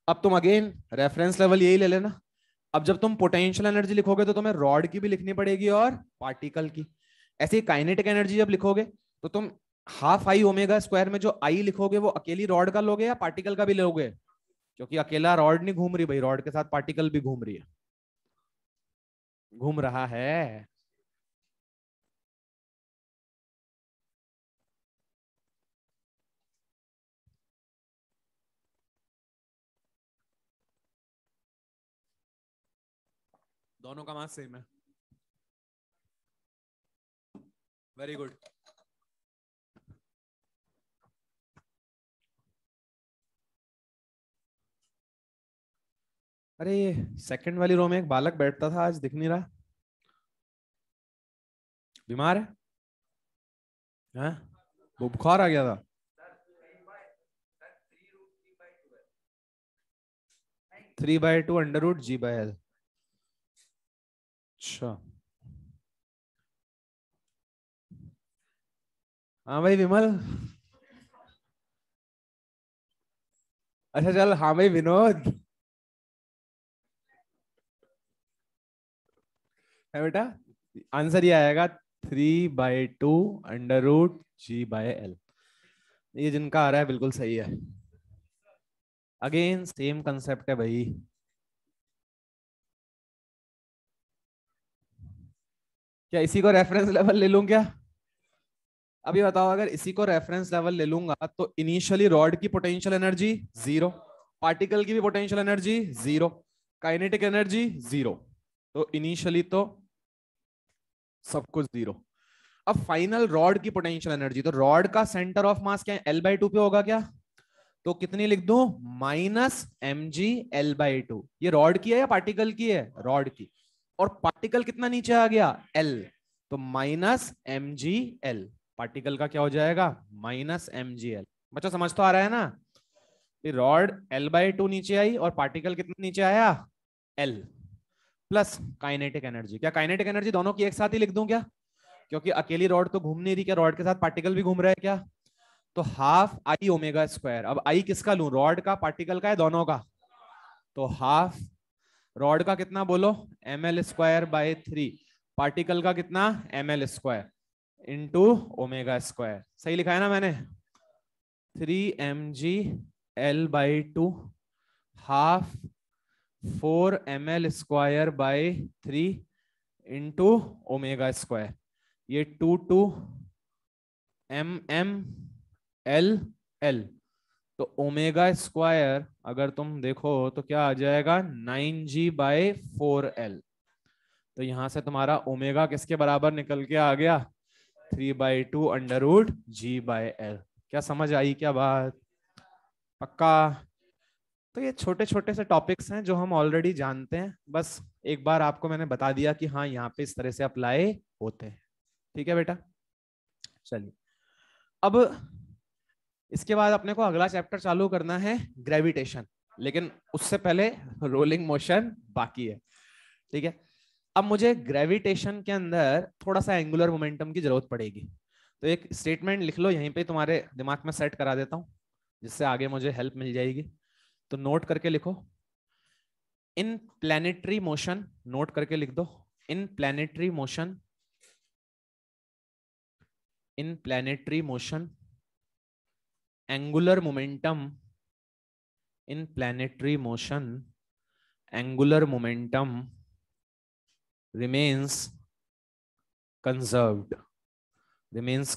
अब तुम अगेन रेफरेंस लेवल यही ले लेना। अब जब तुम पोटेंशियल एनर्जी लिखोगे तो तुम्हें रॉड की भी लिखनी पड़ेगी और पार्टिकल की। ऐसे ही काइनेटिक एनर्जी जब लिखोगे तो तुम ½ I ω² में जो आई लिखोगे वो अकेली रॉड का लोगे या पार्टिकल का भी लोगे, क्योंकि अकेला रॉड नहीं घूम रही भाई, रॉड के साथ पार्टिकल भी घूम रही है, घूम रहा है। दोनों का मास सेम है, वेरी गुड। अरे ये सेकंड वाली रो में एक बालक बैठता था, आज दिख नहीं रहा, बीमार है, हाँ? वो बुखार आ गया था। Three by two under root G by L. अच्छा हाँ भाई विमल। अच्छा चल, हाँ भाई विनोद है बेटा। आंसर ये आएगा 3/2 under root G by L. ये जिनका आ रहा है बिल्कुल सही है। अगेन सेम कंसेप्ट है भाई। क्या इसी को रेफरेंस लेवल ले लूं क्या? अभी बताओ, अगर इसी को रेफरेंस लेवल ले लूंगा तो इनिशियली रॉड की पोटेंशियल एनर्जी जीरो, पार्टिकल की भी potential energy zero, kinetic energy zero. तो इनिशियली तो सब कुछ जीरो। अब फाइनल रॉड की पोटेंशियल एनर्जी, तो रॉड का सेंटर ऑफ मास क्या है, L/2 पे होगा क्या? तो कितनी लिख दूं, -mg L/2। ये रॉड की है या पार्टिकल की है? रॉड की। और पार्टिकल कितना नीचे आ गया, L। तो -mg L। पार्टिकल का क्या हो जाएगा, -mg L। बच्चा समझ तो आ रहा है ना? रॉड L/2 नीचे आई और पार्टिकल कितना नीचे आया, L। प्लस काइनेटिक एनर्जी, क्या काइनेटिक एनर्जी दोनों की एक साथ ही लिख दूं क्या? क्योंकि अकेली रॉड तो घूम नहीं रही, क्या रॉड के साथ पार्टिकल भी घूम रहा है क्या? तो हाफ आई ओमेगा स्क्वायर। अब आई किसका लूं, रॉड का, पार्टिकल का है, दोनों का? तो हाफ रॉड का कितना बोलो, ml²/3। पार्टिकल का कितना, ml² इंटू ओमेगा स्क्वायर। सही लिखा है ना मैंने? 3mg L/2 half 4ml²/3 into omega square. ये 2 2 mm L। तो ओमेगा स्क्वायर अगर तुम देखो तो क्या आ जाएगा, 9g/4l। तो यहां से तुम्हारा ओमेगा किसके बराबर निकल के आ गया, 3/2 अंडर रूट g/l। क्या समझ आई क्या बात? पक्का? तो ये छोटे छोटे से टॉपिक्स हैं जो हम ऑलरेडी जानते हैं, बस एक बार आपको मैंने बता दिया कि हाँ यहाँ पे इस तरह से अप्लाई होते हैं। ठीक है बेटा, चलिए। अब इसके बाद अपने को अगला चैप्टर चालू करना है, ग्रेविटेशन। लेकिन उससे पहले रोलिंग मोशन बाकी है। ठीक है। अब मुझे ग्रेविटेशन के अंदर थोड़ा सा एंगुलर मोमेंटम की जरूरत पड़ेगी। तो एक स्टेटमेंट लिख लो, यहीं पे तुम्हारे दिमाग में सेट करा देता हूं, जिससे आगे मुझे हेल्प मिल जाएगी। तो नोट करके लिखो, इन प्लैनेटरी मोशन, नोट करके लिख दो, in planetary motion, in planetary motion angular momentum, in planetary motion angular momentum remains conserved, remains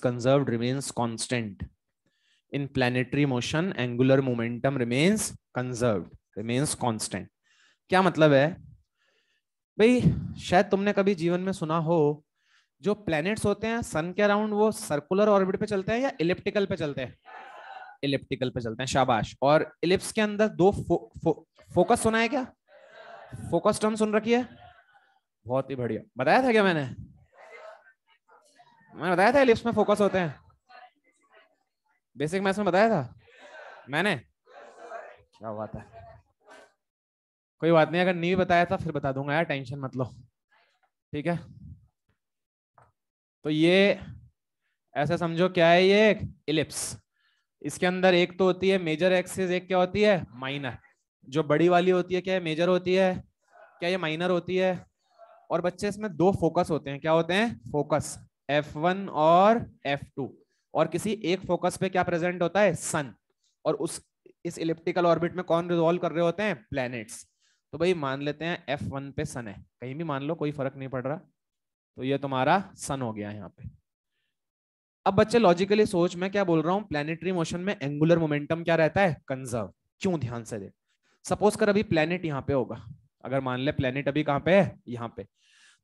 constant. In planetary motion angular momentum remains conserved, remains constant. क्या मतलब है भाई? शायद तुमने कभी जीवन में सुना हो, जो प्लैनेट्स होते हैं सन के अराउंड वो सर्कुलर ऑर्बिट पे चलते हैं या इलिप्टिकल पे चलते हैं? इलिप्टिकल पे चलते हैं, शाबाश। और इलिप्स के अंदर दो फोकस सुना है क्या? फोकस टर्म सुन रखी है? बहुत ही बढ़िया, बताया था क्या मैंने बताया था इलिप्स में फोकस होते हैं? बेसिक मैथ्स में बताया था मैंने? क्या बात है, कोई बात नहीं, अगर नहीं बताया था फिर बता दूंगा यार, टेंशन मत लो। ठीक है। तो ये ऐसा समझो, क्या है ये, एक इलिप्स। इसके अंदर एक तो होती है मेजर एक्सिस, एक क्या होती है, माइनर। जो बड़ी वाली होती है क्या है, मेजर होती है, क्या ये माइनर होती है? और बच्चे इसमें दो फोकस होते हैं, क्या होते हैं, फोकस, F1 और F2। और किसी एक फोकस पे क्या प्रेजेंट होता है, सन। और उस इस इलिप्टिकल ऑर्बिट में कौन रिवॉल्व कर रहे होते हैं, प्लैनेट्स। तो भाई मान लेते हैं F1 पे सन है, कहीं भी मान लो, कोई फर्क नहीं पड़ रहा। तो ये तुम्हारा सन हो गया यहाँ पे। अब बच्चे लॉजिकली सोच, मैं क्या बोल रहा हूँ, प्लैनेटरी मोशन में एंगुलर मोमेंटम क्या रहता है, कंजर्व। क्यों, ध्यान से दे। सपोज कर अभी प्लैनेट यहाँ पे होगा, अगर मान ले प्लैनेट अभी कहाँ पे है, यहाँ पे।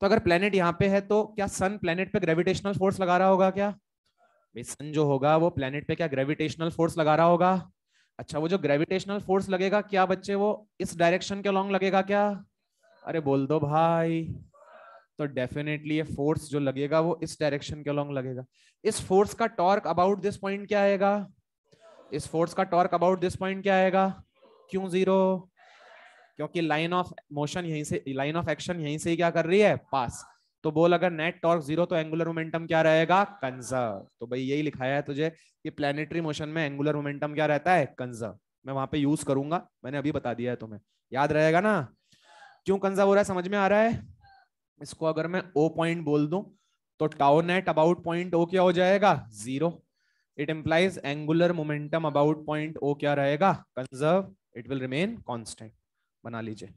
तो अगर प्लैनेट यहाँ पे है तो क्या सन प्लैनेट पे ग्रेविटेशनल फोर्स लगा रहा होगा क्या? भाई सन जो होगा वो प्लैनेट पे क्या ग्रेविटेशनल फोर्स लगा रहा होगा? अच्छा, वो जो ग्रेविटेशनल फोर्स लगेगा क्या बच्चे, वो इस डायरेक्शन के अलोंग लगेगा क्या? अरे बोल दो भाई। तो डेफिनेटली ये फोर्स जो लगेगा वो इस डायरेक्शन के अलोंग लगेगा। इस फोर्स का टॉर्क अबाउट दिस पॉइंट क्या आएगा? इस फोर्स का टॉर्क अबाउट दिस पॉइंट क्या आएगा? क्यों 0? क्योंकि लाइन ऑफ मोशन यहीं से, लाइन ऑफ एक्शन यहीं से ही क्या कर रही है? पास। तो बोल अगर नेट टॉर्क 0 तो एंगुलर मोमेंटम क्या रहेगा? कंजर्व। तो भाई यही लिखाया है तुझे कि प्लैनेटरी मोशन में एंगुलर मोमेंटम क्या रहता है? कंजर्व। मैं वहां पे यूज करूंगा, मैंने अभी बता दिया है तुम्हें, याद रहेगा ना? क्यों कंजर्व हो रहा है समझ में आ रहा है? इसको अगर मैं ओ पॉइंट बोल दूं तो tau net about point O क्या हो जाएगा? 0। It implies angular momentum about point O क्या रहेगा? Conserve. It will remain constant. बना लीजिए।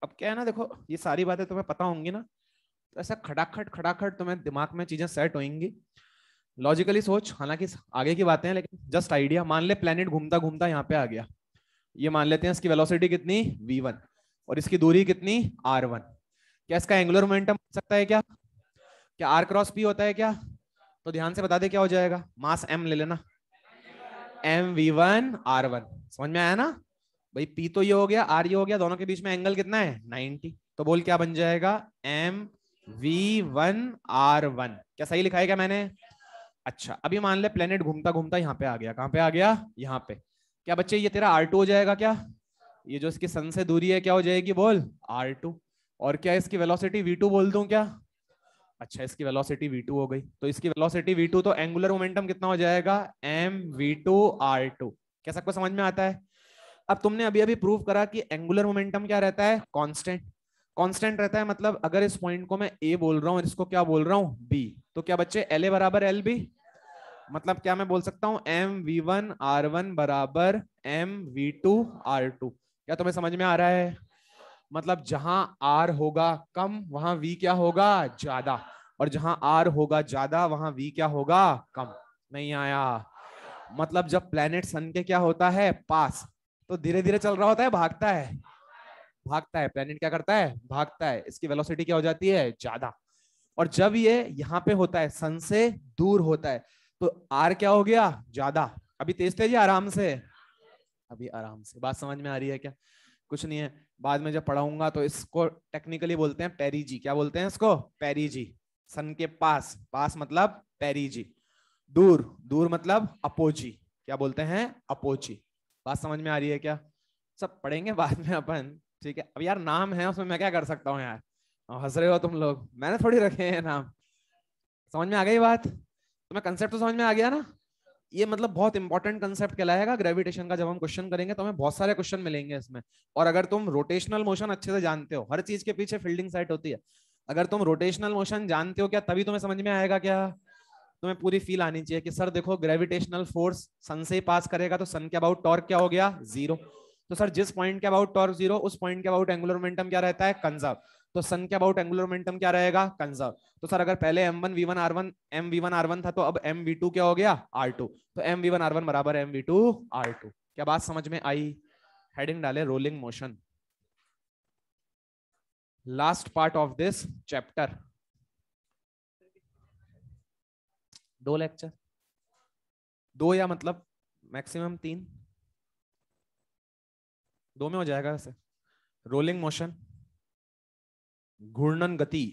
अब क्या है ना, देखो ये सारी बातें तुम्हें पता होंगी ना, तो ऐसा खटाखट खटाखट तुम्हें दिमाग में चीजें सेट होंगी। लॉजिकली सोच, हालांकि आगे की बातें हैं लेकिन जस्ट आइडिया। मान ले प्लेनेट घूमता घूमता यहाँ पे आ गया, ये मान लेते हैं इसकी वेलोसिटी कितनी? v1 और इसकी दूरी कितनी? r1। क्या इसका एंगुलर मोमेंटम हो सकता है क्या? क्या r क्रॉस p होता है क्या? तो ध्यान से बता दे क्या हो जाएगा। मास m ले लेना, mv1 r1। समझ में आया ना भाई? p तो ये हो गया, r ये हो गया, दोनों के बीच में एंगल कितना है? 90। तो बोल क्या बन जाएगा? mv1 r1। क्या सही लिखा है क्या मैंने? अच्छा अभी मान ले प्लेनेट घूमता घूमता यहाँ पे आ गया। कहाँ पे आ गया? यहाँ पे। क्या बच्चे ये तेरा R2 हो जाएगा क्या? ये जो इसकी सन से दूरी है क्या हो जाएगी? बोल R2। और क्या इसकी वेलोसिटी v2 बोल दूं क्या? अच्छा इसकी वेलोसिटी v2 हो गई, तो इसकी वेलोसिटी v2, तो एंगुलर मोमेंटम कितना हो जाएगा? mv2 r2। क्या सबको समझ में आता है? अब तुमने अभी अभी प्रूव करा कि एंगुलर मोमेंटम क्या रहता है? कांस्टेंट। कांस्टेंट रहता है मतलब अगर इस पॉइंट को मैं A बोल रहा हूँ और इसको क्या बोल रहा हूँ? B, तो क्या बच्चे LA बराबर LB? मतलब क्या मैं बोल सकता हूँ mv1 r1 बराबर mv2 r2? क्या तुम्हें समझ में आ रहा है? मतलब जहां r होगा कम वहां v क्या होगा? ज्यादा। और जहां r होगा ज्यादा वहां v क्या होगा? कम। नहीं आया? मतलब जब प्लेनेट सन के क्या होता है? पास, तो धीरे धीरे चल रहा होता है, भागता है? भागता है। प्लेनेट क्या करता है? भागता है। इसकी वेलोसिटी क्या हो जाती है? ज्यादा। और जब ये यहाँ पे होता है, सन से दूर होता है, तो आर क्या हो गया? ज्यादा। अभी तेज तेज या आराम से? अभी आराम से। बात समझ में आ रही है क्या? कुछ नहीं है, बाद में जब पढ़ाऊंगा तो इसको टेक्निकली बोलते हैं पेरीजी। क्या बोलते हैं इसको? पेरीजी। सन के पास, पास मतलब पेरीजी। दूर, दूर मतलब अपोजी। क्या बोलते हैं? अपोजी। बात समझ में आ रही है क्या? सब पढ़ेंगे बाद में अपन, ठीक है? अब यार नाम है उसमें मैं क्या कर सकता हूँ यार? हंस रहे हो तुम लोग, मैंने थोड़ी रखे हैं नाम। समझ में आ गई बात? तुम्हें कंसेप्ट तो समझ में आ गया ना? ये मतलब बहुत इंपॉर्टेंट कंसेप्ट कहलाएगा ग्रेविटेशन का। जब हम क्वेश्चन करेंगे तो हमें बहुत सारे क्वेश्चन मिलेंगे इसमें। और अगर तुम रोटेशनल मोशन अच्छे से जानते हो, हर चीज के पीछे फील्डिंग साइट होती है, अगर तुम रोटेशनल मोशन जानते हो क्या, तभी तुम्हें समझ में आएगा क्या? तुम्हें पूरी फील आनी चाहिए कि सर देखो ग्रेविटेशनल फोर्स सन से ही पास करेगा तो सन के अबाउट टॉर्क क्या हो गया? 0। तो सर जिस पॉइंट के अबाउट टॉर्क 0, उस पॉइंट के अबाउट एंगुलर मोमेंटम क्या रहता है? कंजर्व। तो सन के अबाउट एंगुलर मोमेंटम क्या रहेगा? कंजर्व। तो सर अगर पहले m1v1 r1 था तो अब mv2 क्या हो गया? r2। तो mv1 r1 बराबर mv2 r2। क्या बात समझ में आई? हेडिंग डाले rolling motion. Last part of this chapter. 2 lecture, 2 या मतलब मैक्सिमम 3, 2 में हो जाएगा वैसे। रोलिंग मोशन, घूर्णन गति।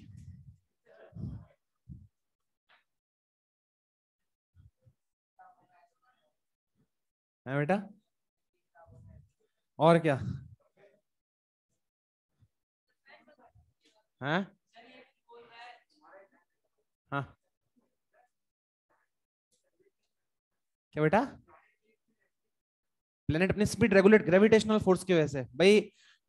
है बेटा? और क्या है? हाँ क्या बेटा? प्लेनेट अपनी स्पीड रेगुलेट ग्रेविटेशनल फोर्स की वजह से। भाई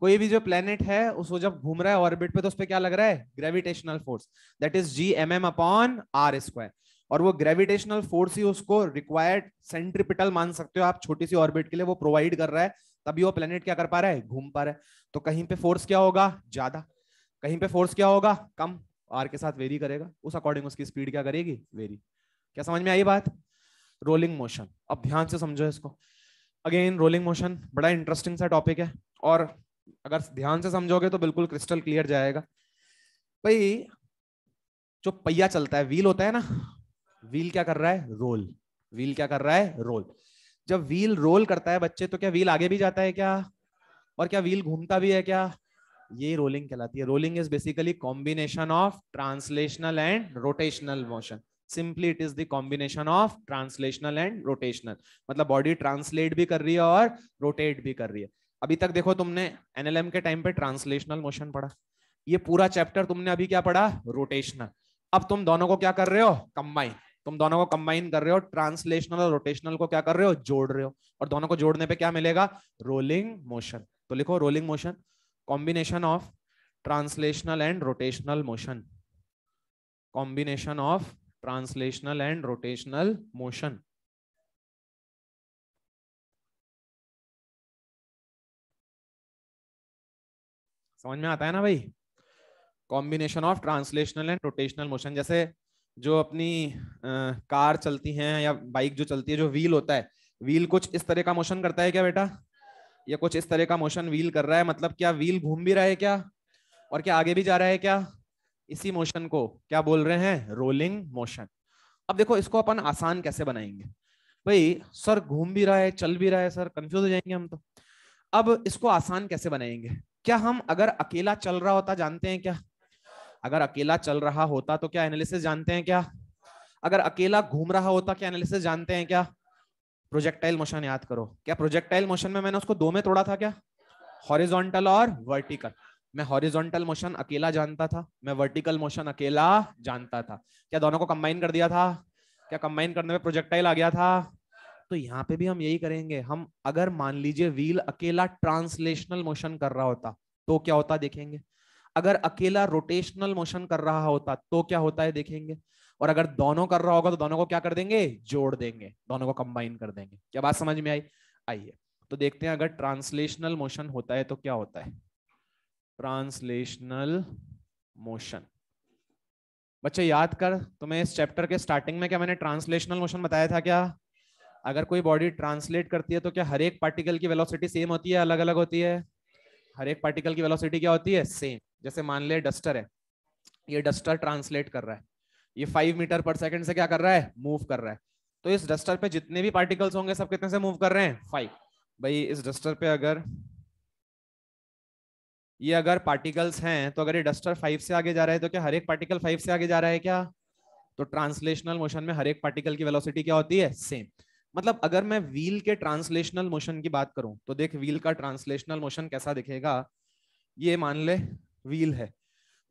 कोई भी जो प्लेनेट है उसको जब घूम रहा है ऑर्बिट पे, तो उस पे क्या लग रहा है? Gravitational force. That is G M M upon R square. और वो ग्रेविटेशनल फोर्स ही उसको रिक्वायर्ड सेंट्रिपिटल मान सकते हो आप, छोटी सी ऑर्बिट के लिए वो प्रोवाइड कर रहा है, तभी वो प्लेनेट क्या कर पा रहा है, घूम पा रहा है। तो कहीं पे फोर्स क्या होगा, ज्यादा, कहीं पे फोर्स क्या होगा, कम, आर के साथ वेरी करेगा, उस अकॉर्डिंग उसकी स्पीड क्या करेगी, वेरी। क्या समझ में आई बात? रोलिंग मोशन, अब ध्यान से समझो इसको। अगेन रोलिंग मोशन बड़ा इंटरेस्टिंग सा टॉपिक है, और अगर ध्यान से समझोगे तो बिल्कुल क्रिस्टल क्लियर जाएगा। भाई जो पहिया चलता है, व्हील होता है ना, व्हील क्या कर रहा है, रोल। व्हील क्या कर रहा है, रोल। जब व्हील रोल करता है बच्चे, तो क्या व्हील आगे भी जाता है क्या, और क्या व्हील घूमता भी है क्या, ये रोलिंग कहलाती है। Rolling is basically combination of translational and rotational motion. Simply it is the combination of translational and rotational, मतलब बॉडी ट्रांसलेट भी कर रही है और रोटेट भी कर रही है। अभी तक देखो तुमने एनएलएम के टाइम पे ट्रांसलेशनल मोशन पढ़ा, ये पूरा चैप्टर तुमने अभी क्या पढ़ा, रोटेशनल। अब तुम दोनों को क्या कर रहे हो, कंबाइन। तुम दोनों को कंबाइन कर रहे हो, ट्रांसलेशनल और रोटेशनल को क्या कर रहे हो, जोड़ रहे हो, और दोनों को जोड़ने पे क्या मिलेगा, रोलिंग मोशन। तो लिखो rolling motion, combination of translational and rotational motion, combination of translational and rotational motion. समझ में आता है ना भाई? Combination of translational and rotational motion. जैसे जो अपनी कार चलती हैं या बाइक जो चलती है, जो व्हील होता है, व्हील कुछ इस तरह का मोशन करता है क्या बेटा, या कुछ इस तरह का मोशन व्हील कर रहा है, मतलब क्या व्हील घूम भी रहा है क्या, और क्या आगे भी जा रहा है क्या, इसी मोशन को क्या बोल रहे हैं, रोलिंग मोशन। अब देखो इसको अपन आसान कैसे बनाएंगे, भाई सर घूम भी रहा है चल भी रहा है सर, कंफ्यूज हो जाएंगे हम तो। अब इसको आसान कैसे बनाएंगे, क्या हम अगर अकेला चल रहा होता जानते हैं क्या, अगर अकेला चल रहा होता तो क्या एनालिसिस जानते हैं क्या, अगर अकेला घूम रहा होता क्या एनालिसिस जानते हैं क्या, प्रोजेक्टाइल मोशन याद करो। क्या प्रोजेक्टाइल मोशन में मैंने उसको दो में तोड़ा था क्या, हॉरिजॉन्टल और वर्टिकल। मैं हॉरिजॉन्टल मोशन अकेला जानता था, मैं वर्टिकल मोशन अकेला जानता था, क्या दोनों को कंबाइन कर दिया था, क्या कंबाइन करने में प्रोजेक्टाइल आ गया था। तो यहाँ पे भी हम यही करेंगे। हम अगर मान लीजिए व्हील अकेला ट्रांसलेशनल मोशन कर रहा होता तो क्या होता देखेंगे, अगर अकेला रोटेशनल मोशन कर रहा होता तो क्या होता है देखेंगे, और अगर दोनों कर रहा होगा तो दोनों को क्या कर देंगे, जोड़ देंगे, दोनों को कंबाइन कर देंगे। क्या बात समझ में आई? आइए तो देखते हैं अगर ट्रांसलेशनल मोशन होता है तो क्या होता है। ट्रांसलेशनल मोशन, बच्चे याद कर, तुम्हें इस चैप्टर के स्टार्टिंग में क्या मैंने ट्रांसलेशनल मोशन बताया था क्या, अगर कोई बॉडी ट्रांसलेट करती है तो क्या हर एक पार्टिकल की वेलोसिटी सेम होती है, अलग अलग होती है, हर एक पार्टिकल की वेलोसिटी क्या होती है, सेम। जैसे मान ले डस्टर है, ये डस्टर ट्रांसलेट कर रहा है, ये 5 मीटर पर सेकंड से क्या कर रहा है, मूव कर रहा है। तो इस डस्टर पे जितने भी पार्टिकल्स होंगे सब कितने से मूव कर रहे हैं, 5। भाई इस डस्टर पे अगर ये अगर पार्टिकल्स हैं, तो अगर ये डस्टर 5 से आगे जा रहा है तो क्या हर एक पार्टिकल 5 से आगे जा रहा है क्या, तो ट्रांसलेशनल मोशन में हर एक पार्टिकल की वेलोसिटी क्या होती है, सेम। मतलब अगर मैं व्हील के ट्रांसलेशनल मोशन की बात करूं तो देख व्हील का ट्रांसलेशनल मोशन कैसा दिखेगा। ये मान ले व्हील है,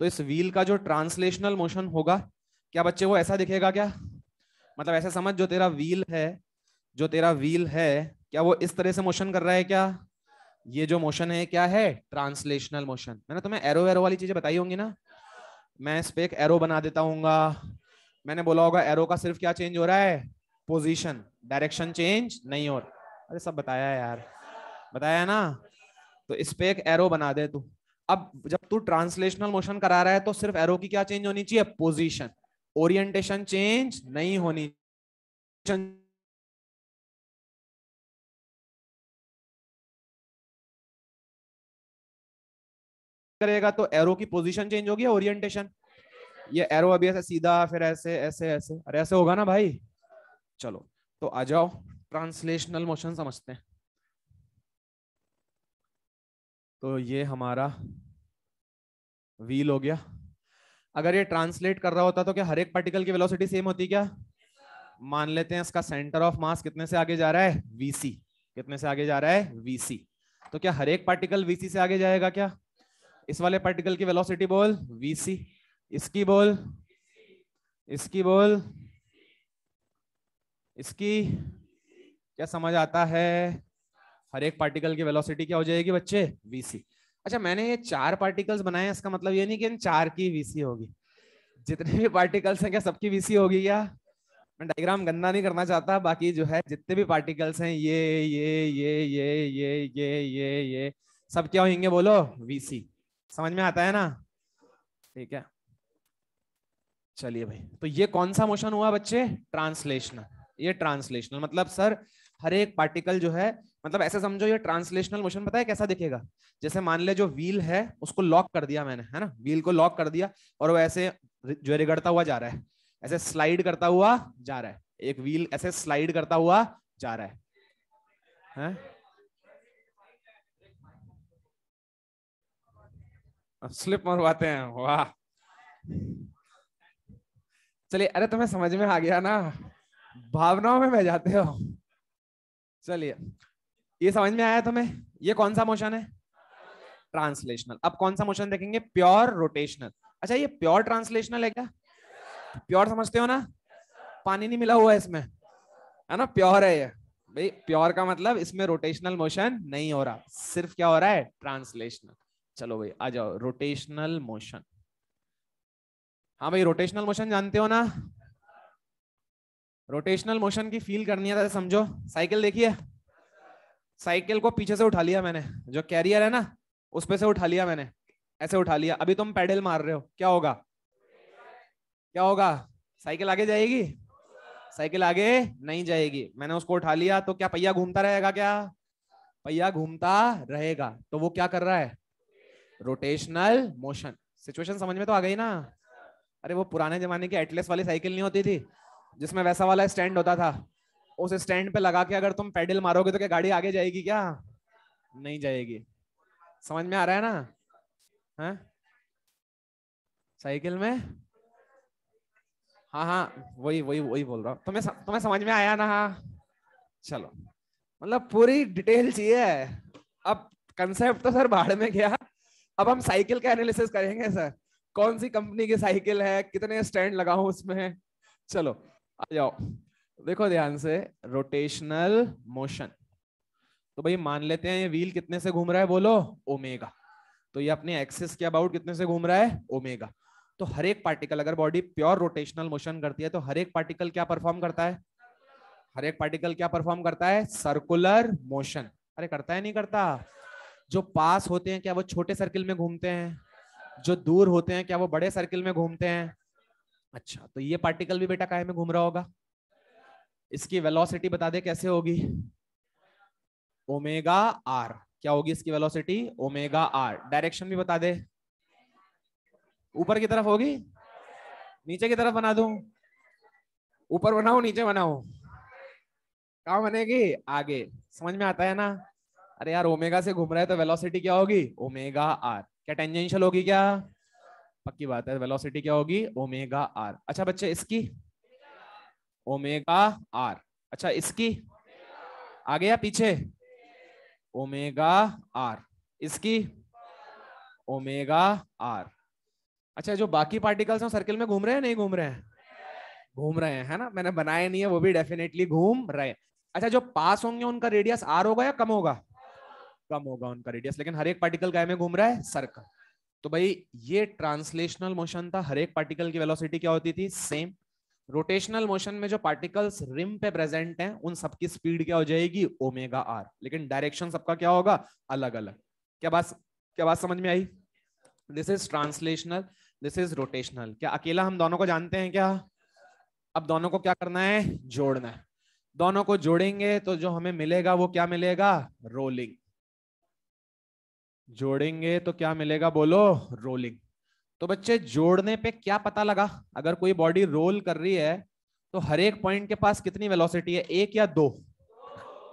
तो इस व्हील का जो ट्रांसलेशनल मोशन होगा, क्या बच्चे वो ऐसा दिखेगा क्या, मतलब ऐसे समझ, जो तेरा व्हील है, जो तेरा व्हील है, क्या वो इस तरह से मोशन कर रहा है क्या, ये जो मोशन है क्या है, ट्रांसलेशनल मोशन। मैंने तुम्हें एरो एरो वाली चीजें बताई होंगी ना, मैं इस पे एक एरो बना देता हूँगा, मैंने बोला होगा एरो का सिर्फ क्या चेंज हो रहा है, पोजीशन, डायरेक्शन चेंज नहीं हो रहा। अरे सब बताया है यार, बताया है ना। तो इस पे एक एरो बना दे तू। अब जब तू ट्रांसलेशनल मोशन करा रहा है तो सिर्फ एरो की क्या चेंज होनी चाहिए, पोजीशन, ओरिएंटेशन चेंज नहीं होनी करेगा तो एरो की पोजीशन चेंज होगी, ओरिएंटेशन। ये एरो अभी ऐसे सीधा, फिर ऐसे ऐसे ऐसे, अरे ऐसे होगा ना भाई। चलो तो आ जाओ ट्रांसलेशनल मोशन समझते हैं। तो ये हमारा व्हील हो गया, अगर ये ट्रांसलेट कर रहा होता तो क्या हर एक पार्टिकल की वेलोसिटी सेम होती क्या, मान लेते हैं इसका सेंटर ऑफ मास कितने से आगे जा रहा है, वीसी, कितने से आगे जा रहा है, वीसी। तो क्या हर एक पार्टिकल वीसी से आगे जाएगा क्या, इस वाले पार्टिकल की वेलोसिटी बोल वीसी, इसकी बोल, इसकी बोल, इसकी, क्या समझ आता है, हर एक पार्टिकल की वेलोसिटी क्या हो जाएगी बच्चे, वीसी। अच्छा मैंने ये 4 पार्टिकल्स बनाए, इसका मतलब ये नहीं कि इन 4 की वीसी होगी, जितने भी पार्टिकल्स हैं क्या सबकी वीसी होगी क्या, मैं डायग्राम गंदा नहीं करना चाहता, बाकी जो है जितने भी पार्टिकल्स हैं ये सब क्या होंगे बोलो, वीसी। समझ में आता है ना? ठीक है, चलिए भाई। तो ये कौन सा मोशन हुआ बच्चे? ट्रांसलेशनल। ये ट्रांसलेशनल मतलब सर हर एक पार्टिकल जो है, मतलब ऐसे समझो ये ट्रांसलेशनल मोशन पता है कैसा दिखेगा? जैसे मान ले जो व्हील है उसको लॉक कर दिया मैंने, है ना, व्हील को लॉक कर दिया और वो ऐसे जो रिगड़ता हुआ जा रहा है, ऐसे स्लाइड करता हुआ जा रहा है। एक व्हील ऐसे स्लाइड करता हुआ जा रहा है? स्लिप मरवाते हैं, वाह। चलिए, अरे तुम्हें समझ में आ गया ना, भावनाओं में बह जाते हो। चलिए, ये समझ में आया तुम्हें? ये कौन सा मोशन है? ट्रांसलेशनल। अब कौन सा मोशन देखेंगे? Pure rotational. अच्छा, ये प्योर ट्रांसलेशनल है क्या? प्योर समझते हो ना? पानी नहीं मिला हुआ है इसमें, है ना, प्योर है ये। भाई प्योर का मतलब इसमें रोटेशनल मोशन नहीं हो रहा, सिर्फ क्या हो रहा है? ट्रांसलेशनल। चलो भाई आ जाओ, रोटेशनल मोशन। हाँ भाई, रोटेशनल मोशन जानते हो ना? रोटेशनल मोशन की फील करनी है तो समझो, साइकिल देखिए, साइकिल को पीछे से उठा लिया मैंने, जो कैरियर है ना उस पे से उठा लिया मैंने, ऐसे उठा लिया। अभी तुम पेडल मार रहे हो, क्या होगा? क्या होगा? साइकिल आगे जाएगी? साइकिल आगे नहीं जाएगी। मैंने उसको उठा लिया तो क्या पहिया घूमता रहेगा? क्या पहिया घूमता रहेगा? तो वो क्या कर रहा है? Rotational motion. सिचुएशन समझ में तो आ गई ना? अरे वो पुराने जमाने की एटलस वाली साइकिल नहीं होती थी जिसमें वैसा वाला स्टैंड होता था, उस स्टैंड पे लगा के अगर तुम पेडल मारोगे तो क्या गाड़ी आगे जाएगी? क्या नहीं जाएगी। समझ में आ रहा है ना? है साइकिल में, हाँ हाँ, वही वही वही बोल रहा हूँ। तुम्हें समझ में आया ना? हाँ, चलो, मतलब पूरी डिटेल चाहिए। अब कंसेप्ट तो सर भाड़ में गया, अब हम साइकिल का एनालिसिस करेंगे सर। कौन सी कंपनी की साइकिल है, कितने स्टैंड लगाऊं उसमें। चलो आ जाओ, देखो ध्यान से। रोटेशनल मोशन, तो भाई मान लेते हैं ये व्हील कितने से घूम रहा है बोलो? ओमेगा। तो ये अपने एक्सिस के अबाउट कितने से घूम रहा है? ओमेगा। तो हर एक पार्टिकल, अगर बॉडी प्योर रोटेशनल मोशन करती है तो हर एक पार्टिकल क्या परफॉर्म करता है? हर एक पार्टिकल क्या परफॉर्म करता है? Circular motion. अरे करता है नहीं करता? जो पास होते हैं क्या वो छोटे सर्किल में घूमते हैं? जो दूर होते हैं क्या वो बड़े सर्किल में घूमते हैं? अच्छा, तो ये पार्टिकल भी बेटा काहे में घूम रहा होगा? इसकी वेलोसिटी बता दे कैसे होगी? Omega R. क्या होगी इसकी वेलोसिटी? Omega are. डायरेक्शन भी बता दे। ऊपर की तरफ होगी? नीचे की तरफ बना दूं? ऊपर बनाऊं नीचे बनाऊं? कहाँ बनेगी? आगे। समझ में आता है ना? अरे यार, ओमेगा से घूम रहा है तो वेलोसिटी क्या होगी? Omega R. क्या टेंजेंशियल होगी? क्या पक्की बात है, वेलोसिटी क्या होगी? Omega R. अच्छा बच्चे, इसकी? Omega R. अच्छा इसकी? आगे या पीछे? Omega R. इसकी? Omega R. अच्छा, जो बाकी पार्टिकल्स हैं सर्किल में घूम रहे हैं नहीं घूम रहे हैं? घूम रहे हैं, है ना, मैंने बनाए नहीं है, वो भी डेफिनेटली घूम रहे हैं। अच्छा, जो पास होंगे उनका रेडियस आर होगा या कम होगा? कम होगा उनका रेडियस, लेकिन हर एक पार्टिकल काय में घूम रहा है? सर्कल। तो भाई ये ट्रांसलेशनल मोशन था, हर एक पार्टिकल की वेलोसिटी क्या होती थी? सेम। रोटेशनल मोशन में जो पार्टिकल्स रिम पे प्रेजेंट हैं उन सबकी स्पीड क्या हो जाएगी? Omega are. लेकिन डायरेक्शन सबका क्या होगा? अलग अलग। क्या बात समझ में आई? This is translational, this is rotational. क्या अकेला हम दोनों को जानते हैं क्या? अब दोनों को क्या करना है? जोड़ना है। दोनों को जोड़ेंगे तो जो हमें मिलेगा वो क्या मिलेगा? रोलिंग। जोड़ेंगे तो क्या मिलेगा बोलो? रोलिंग। तो बच्चे जोड़ने पे क्या पता लगा? अगर कोई बॉडी रोल कर रही है तो हर एक पॉइंट के पास कितनी वेलोसिटी है? एक या दो?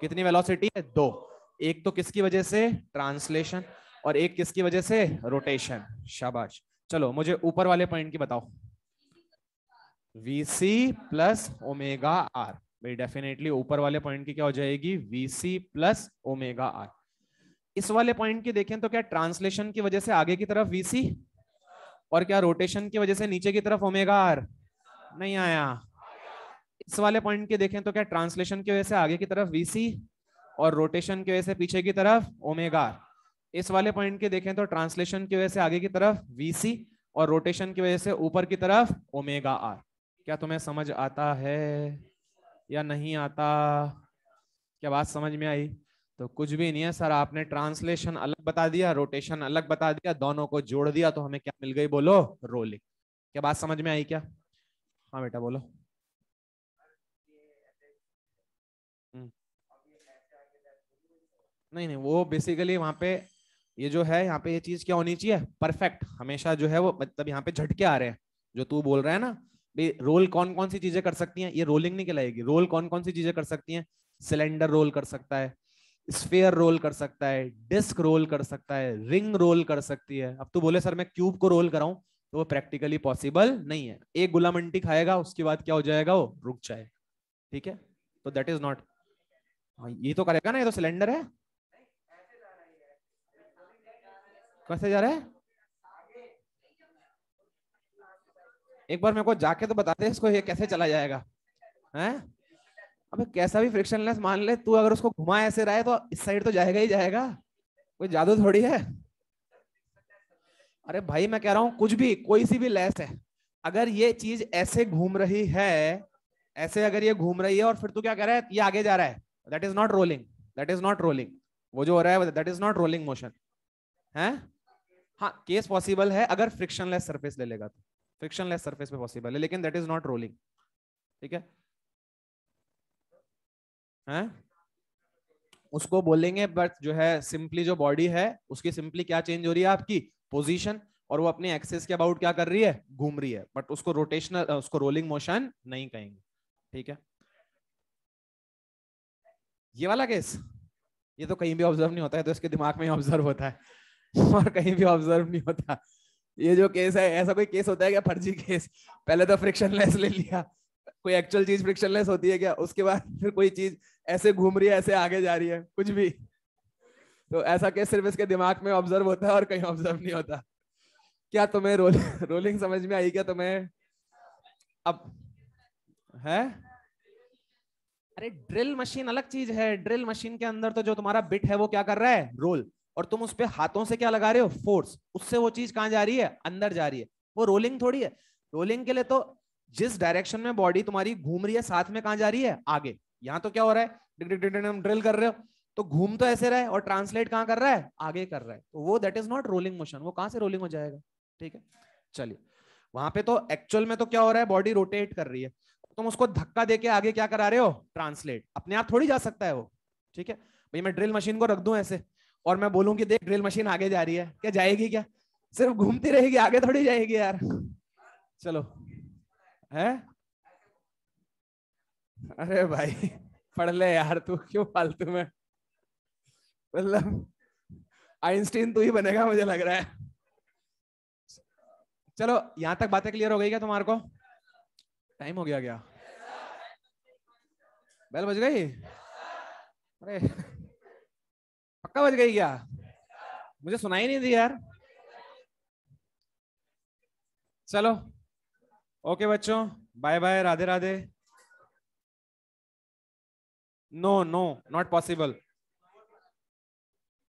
कितनी वेलोसिटी है? दो। एक तो किसकी वजह से? ट्रांसलेशन। और एक किसकी वजह से? रोटेशन। शाबाश। चलो मुझे ऊपर वाले पॉइंट की बताओ। VC plus omega R. भाई डेफिनेटली ऊपर वाले पॉइंट की क्या हो जाएगी? VC plus omega R. इस वाले पॉइंट की देखें तो क्या ट्रांसलेशन की वजह से आगे की तरफ वीसी, और क्या रोटेशन की वजह से नीचे की तरफ ओमेगा आर? नहीं आया। इस वाले पॉइंट की देखें तो क्या ट्रांसलेशन की वजह से आगे की तरफ वीसी और रोटेशन की वजह से पीछे की तरफ ओमेगा आर? इस वाले पॉइंट की देखें तो ट्रांसलेशन की वजह से आगे की तरफ वीसी और रोटेशन की वजह से ऊपर की तरफ ओमेगा आर। क्या तुम्हें समझ आता है या नहीं आता? क्या बात समझ में आई? तो कुछ भी नहीं है सर, आपने ट्रांसलेशन अलग बता दिया, रोटेशन अलग बता दिया, दोनों को जोड़ दिया तो हमें क्या मिल गई? बोलो, रोलिंग। क्या बात समझ में आई क्या? हाँ बेटा बोलो। हम्म, नहीं नहीं, वो बेसिकली वहां पे ये जो है, यहाँ पे ये चीज क्या होनी चाहिए? परफेक्ट हमेशा जो है वो, मतलब यहाँ पे झटके आ रहे हैं जो तू बोल रहा है ना भाई। रोल कौन कौन सी चीजें कर सकती हैं? ये रोलिंग नहीं कहलाएगी। रोल कौन कौन सी चीजें कर सकती हैं? सिलेंडर रोल कर सकता है, स्फेयर रोल कर सकता है, डिस्क रोल कर सकता है, रिंग रोल कर सकती है। अब तू बोले सर मैं क्यूब को रोल कराऊं, तो वो प्रैक्टिकली पॉसिबल नहीं है। एक गुलामंटी खाएगा उसके बाद क्या हो जाएगा? वो रुक जाए। ठीक है, तो दैट इज नॉट। ये तो करेगा ना, ये तो सिलेंडर है। कैसे जा रहा है? एक बार मेरे को जाके तो बता दे इसको, ये कैसे चला जाएगा? हैं? अबे कैसा भी फ्रिक्शनलेस मान ले तू, अगर उसको घुमा ऐसे रहा है तो इस साइड तो जाएगा ही जाएगा। कोई जादू थोड़ी है। अरे भाई मैं कह रहा हूं कुछ भी, कोई सी भी लेस है, अगर ये चीज ऐसे घूम रही है, ऐसे अगर ये घूम रही है और फिर तू क्या कह रहा है ये आगे जा रहा है, that is not rolling. That is not rolling. वो जो हो रहा है that is not rolling motion है। हाँ केस पॉसिबल है अगर फ्रिक्शनलेस सरफेस ले लेगा तो, फ्रिक्शनलेस सरफेस पे पॉसिबल है, लेकिन दैट इज नॉट रोलिंग। ठीक है? हैं? उसको बोलेंगे बट जो है सिंपली जो बॉडी है उसकी सिंपली क्या चेंज हो रही है? आपकी पोजीशन, और वो अपने एक्सेस के अबाउट क्या कर रही है? घूम रही है। बट उसको रोटेशनल, उसको रोलिंग मोशन नहीं कहेंगे। ठीक है? ये वाला केस, ये तो कहीं भी ऑब्जर्व नहीं होता है, तो इसके दिमाग में ऑब्जर्व होता है और कहीं भी ऑब्जर्व नहीं होता। ये जो केस है, ऐसा कोई केस होता है क्या फर्जी केस? पहले तो फ्रिक्शनलेस ले लिया, कोई एक्चुअल चीज फ्रिक्शनलेस होती है क्या? उसके बाद फिर कोई चीज ऐसे घूम रही है, ऐसे आगे जा रही है, कुछ भी। तो ऐसा केस सिर्फ इसके दिमाग में ऑब्जर्व होता है और कहीं ऑब्जर्व नहीं होता। क्या तुम्हें रोलिंग समझ में आई क्या तुम्हें? अब है? अरे ड्रिल मशीन अलग चीज है। ड्रिल मशीन के अंदर तो जो तुम्हारा बिट है वो क्या कर रहा है? रोल। और तुम उस पे हाथों से क्या लगा रहे हो? फोर्स। उससे वो चीज कहां जा रही है? अंदर जा रही है। वो रोलिंग थोड़ी है। रोलिंग के लिए तो जिस डायरेक्शन में बॉडी तुम्हारी घूम रही है साथ में कहां जा रही है? आगे। यहाँ तो क्या हो रहा है? डिग डिग डिग डिग हम ड्रिल कर रहे हो तो घूम तो ऐसे रहा है और ट्रांसलेट कहां कर रहा है? आगे कर रहा है। तो वो that is not rolling motion. वो कहां से रोलिंग हो जाएगा? ठीक है, चलिए। वहां पे तो एक्चुअल में तो क्या हो रहा है? बॉडी रोटेट कर रही है, तुम उसको धक्का देके आगे क्या करा रहे हो? ट्रांसलेट। अपने आप थोड़ी जा सकता है वो। ठीक है भाई, मैं ड्रिल मशीन को रख दूं ऐसे और मैं बोलूं कि देख ड्रिल मशीन आगे जा रही है, क्या जाएगी? क्या सिर्फ घूमती रहेगी, आगे थोड़ी जाएगी यार। चलो, है? अरे भाई पढ़ ले यार, तू क्यों फालतू में, मतलब आइंस्टीन तू ही बनेगा मुझे लग रहा है। चलो, यहां तक बातें क्लियर हो गई क्या तुम्हारे को? टाइम हो गया क्या? बेल बज गई? अरे पक्का बज गई क्या? मुझे सुनाई नहीं दी यार। चलो, ओके बच्चों, bye bye, Radhe Radhe. No no, not possible.